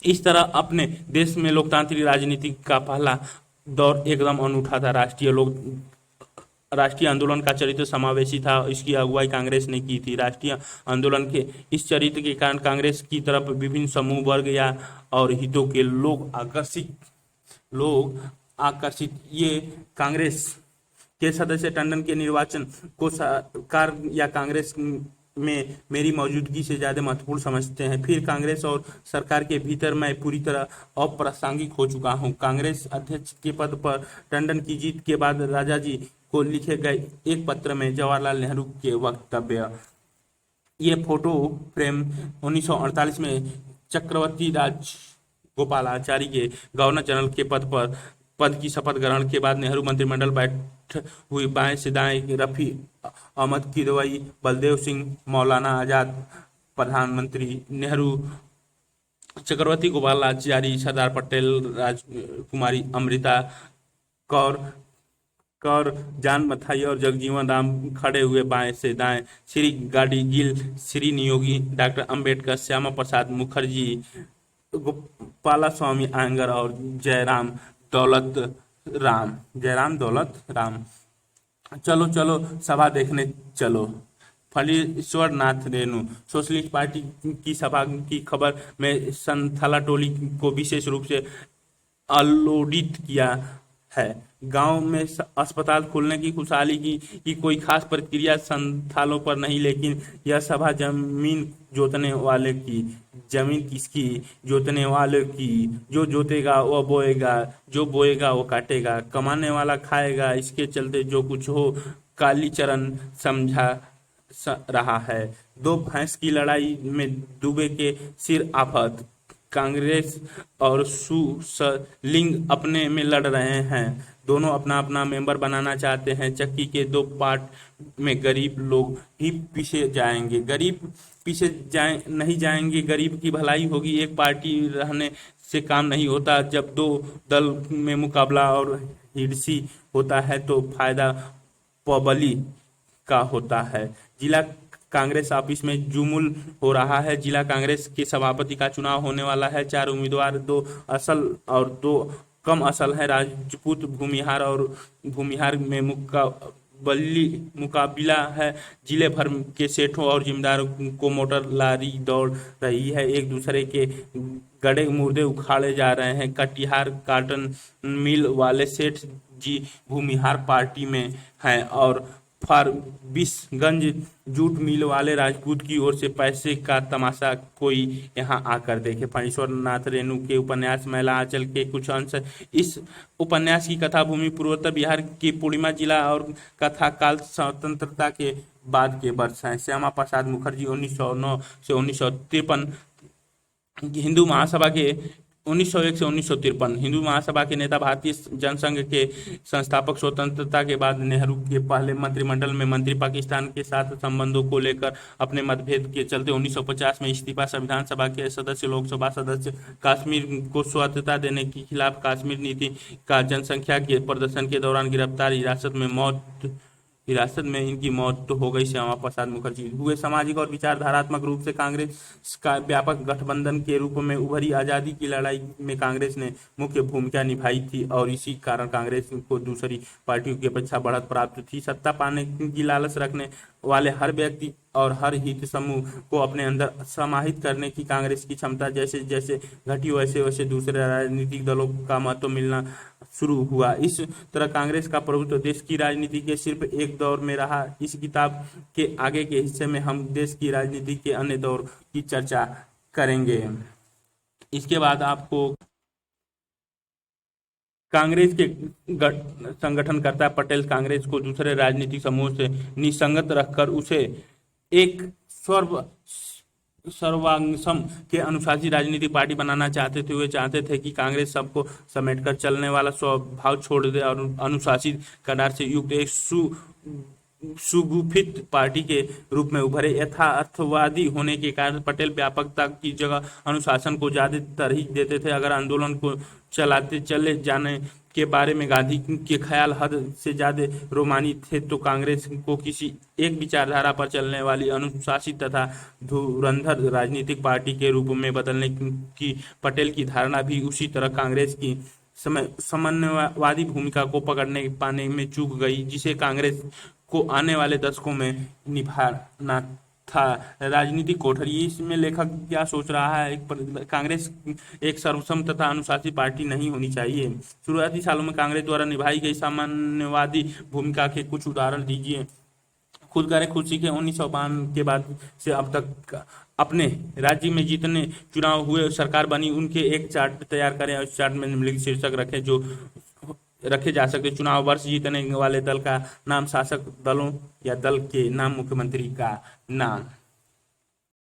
इस तरह अपने देश में लोकतांत्रिक राजनीति का पहला दौर एकदम अनूठा था। राष्ट्रीय आंदोलन का चरित्र समावेशी था। इसकी अगुवाई कांग्रेस ने की थी। राष्ट्रीय आंदोलन के इस चरित्र के कारण कांग्रेस की तरफ विभिन्न समूह, वर्ग या और हितों के लोग आकर्षित ये कांग्रेस के सदस्य टंडन के निर्वाचन को सरकार या कांग्रेस में मेरी मौजूदगी से ज्यादा महत्वपूर्ण समझते हैं। फिर कांग्रेस और सरकार के भीतर मैं पूरी तरह अप्रासंगिक हो चुका हूं। कांग्रेस अध्यक्ष के पद पर टंडन की जीत के बाद राजा जी को लिखे गए एक पत्र में जवाहरलाल नेहरू के वक्तव्य। ये फोटो फ्रेम 1948 में चक्रवर्ती राजगोपालाचारी के गवर्नर जनरल के पद की शपथ ग्रहण के बाद नेहरू मंत्रिमंडल बैठ हुई। बाएं से दाएं रफी अहमद किदवई, बलदेव सिंह, मौलाना आजाद प्रधानमंत्री, नेहरू, चक्रवर्ती गोपालाचारी, सरदार पटेल, राजकुमारी अमृता कौर, जान मथाई और जगजीवन राम खड़े हुए बाएं से दाएं। श्री गाडी गिल, श्री नियोगी, डॉक्टर अंबेडकर, श्यामा प्रसाद मुखर्जी, गोपाला स्वामी आयंगर और जयराम दौलत राम। चलो चलो सभा देखने चलो। फणीश्वर नाथ रेणु। सोशलिस्ट पार्टी की सभा की खबर में संथाला टोली को विशेष रूप से आलोडित किया है। गांव में अस्पताल खोलने की खुशहाली की कोई खास प्रक्रिया संथालों पर नहीं, लेकिन यह सभा जमीन जोतने वाले की। जमीन किसकी? जोतने वाले की। जो जोतेगा वह बोएगा, जो बोएगा वो काटेगा, कमाने वाला खाएगा। इसके चलते जो कुछ हो कालीचरण समझा रहा है। दो भैंस की लड़ाई में दुबे के सिर आफत। कांग्रेस और सुसलिंग अपने में लड़ रहे हैं। दोनों अपना अपना मेंबर बनाना चाहते हैं। चक्की के दो पार्ट में गरीब लोग ही पीछे जाएंगे। गरीब नहीं जाएंगे। गरीब की भलाई होगी। एक पार्टी रहने से काम नहीं होता। जब दो दल में मुकाबला और हिड़सी होता है तो फायदा पबली का होता है। जिला कांग्रेस ऑफिस में जुमुल हो रहा है। जिला कांग्रेस के सभापति का चुनाव होने वाला है। 4 उम्मीदवार, 2 असल और 2 कम असल है। राजपूत, भूमिहार और भूमिहार में मुकाबिला है। जिले भर के सेठों और जिम्मेदारों को मोटर लारी दौड़ रही है। एक दूसरे के गड़े मुर्दे उखाड़े जा रहे हैं। कटिहार काटन मिल वाले सेठ जी भूमिहार पार्टी में हैं और फारबिसगंज जूट मिल वाले राजपूत की ओर से पैसे का तमाशा कोई यहाँ आकर देखे। फणीश्वर नाथ रेणु के उपन्यास मैला आंचल के कुछ अंश। इस उपन्यास की कथा भूमि पूर्वोत्तर बिहार की पूर्णिमा जिला और कथा काल स्वतंत्रता के बाद के वर्ष है। श्यामा प्रसाद मुखर्जी 1909 से 1953 हिंदू महासभा के 1901 से 1953 हिंदू महासभा के नेता। भारतीय जनसंघ के संस्थापक। स्वतंत्रता के बाद नेहरू के पहले मंत्रिमंडल में मंत्री। पाकिस्तान के साथ संबंधों को लेकर अपने मतभेद के चलते 1950 में इस्तीफा। संविधान सभा के सदस्य, लोकसभा सदस्य। कश्मीर को स्वायत्तता देने के खिलाफ कश्मीर नीति का जनसंख्या के प्रदर्शन के दौरान गिरफ्तार, हिरासत में मौत हिरासत में इनकी मौत तो हो गई। श्यामा प्रसाद मुखर्जी हुए सामाजिक और विचारधारात्मक रूप से कांग्रेस का व्यापक गठबंधन के रूप में उभरी। आजादी की लड़ाई में कांग्रेस ने मुख्य भूमिका निभाई थी और इसी कारण कांग्रेस को दूसरी पार्टियों की अपेक्षा बढ़त प्राप्त थी। सत्ता पाने की लालच रखने वाले हर व्यक्ति और हर हित समूह को अपने अंदर समाहित करने की कांग्रेस की क्षमता जैसे जैसे घटी, वैसे वैसे दूसरे राजनीतिक दलों का महत्व मिलना शुरू हुआ। इस तरह कांग्रेस का प्रभुत्व देश की राजनीति के सिर्फ एक दौर में रहा। इस किताब के आगे के हिस्से में हम देश की राजनीति के अन्य दौर की चर्चा करेंगे। इसके बाद आपको कांग्रेस के संगठनकर्ता पटेल कांग्रेस को दूसरे राजनीतिक समूह से निसंगत रखकर उसे एक सर्वांगसम के अनुशासित राजनीतिक पार्टी बनाना चाहते थे। वे चाहते थे कि कांग्रेस सबको समेटकर चलने वाला स्वभाव छोड़ दे और अनुशासित कदार से युक्त एक सुगुफित पार्टी के रूप में उभरे। यथार्थवादी होने के कारण पटेल व्यापकता की जगह अनुशासन को ज्यादा तरजीह देते थे। अगर आंदोलन को चलाते चले जाने के बारे में गांधी के ख्याल हद से ज्यादा रोमानी थे तो कांग्रेस को किसी एक विचारधारा पर चलने वाली अनुशासित तथा धुरंधर राजनीतिक पार्टी के रूप में बदलने की पटेल की धारणा भी उसी तरह कांग्रेस की समन्वयवादी भूमिका को पकड़ने पाने में चूक गई, जिसे कांग्रेस को आने वाले दशकों में निभाना था। राजनीतिक कोठरी, इसमें लेखक क्या सोच रहा है? कांग्रेस एक सर्वसम्म तथा अनुशासित पार्टी नहीं होनी चाहिए। शुरुआती सालों में कांग्रेस द्वारा निभाई गई साम्यवादी भूमिका के कुछ उदाहरण दीजिए। खुद करें खुद सीखें 1952 के बाद से अब तक अपने राज्य में जितने चुनाव हुए, सरकार बनी, उनके एक चार्ट तैयार करें और इस चार्ट में निम्नलिखित शीर्षक रखें जो रखे जा सकते। चुनाव वर्ष, जीतने वाले दल का नाम, शासक दलों या दल के नाम, मुख्यमंत्री का नाम।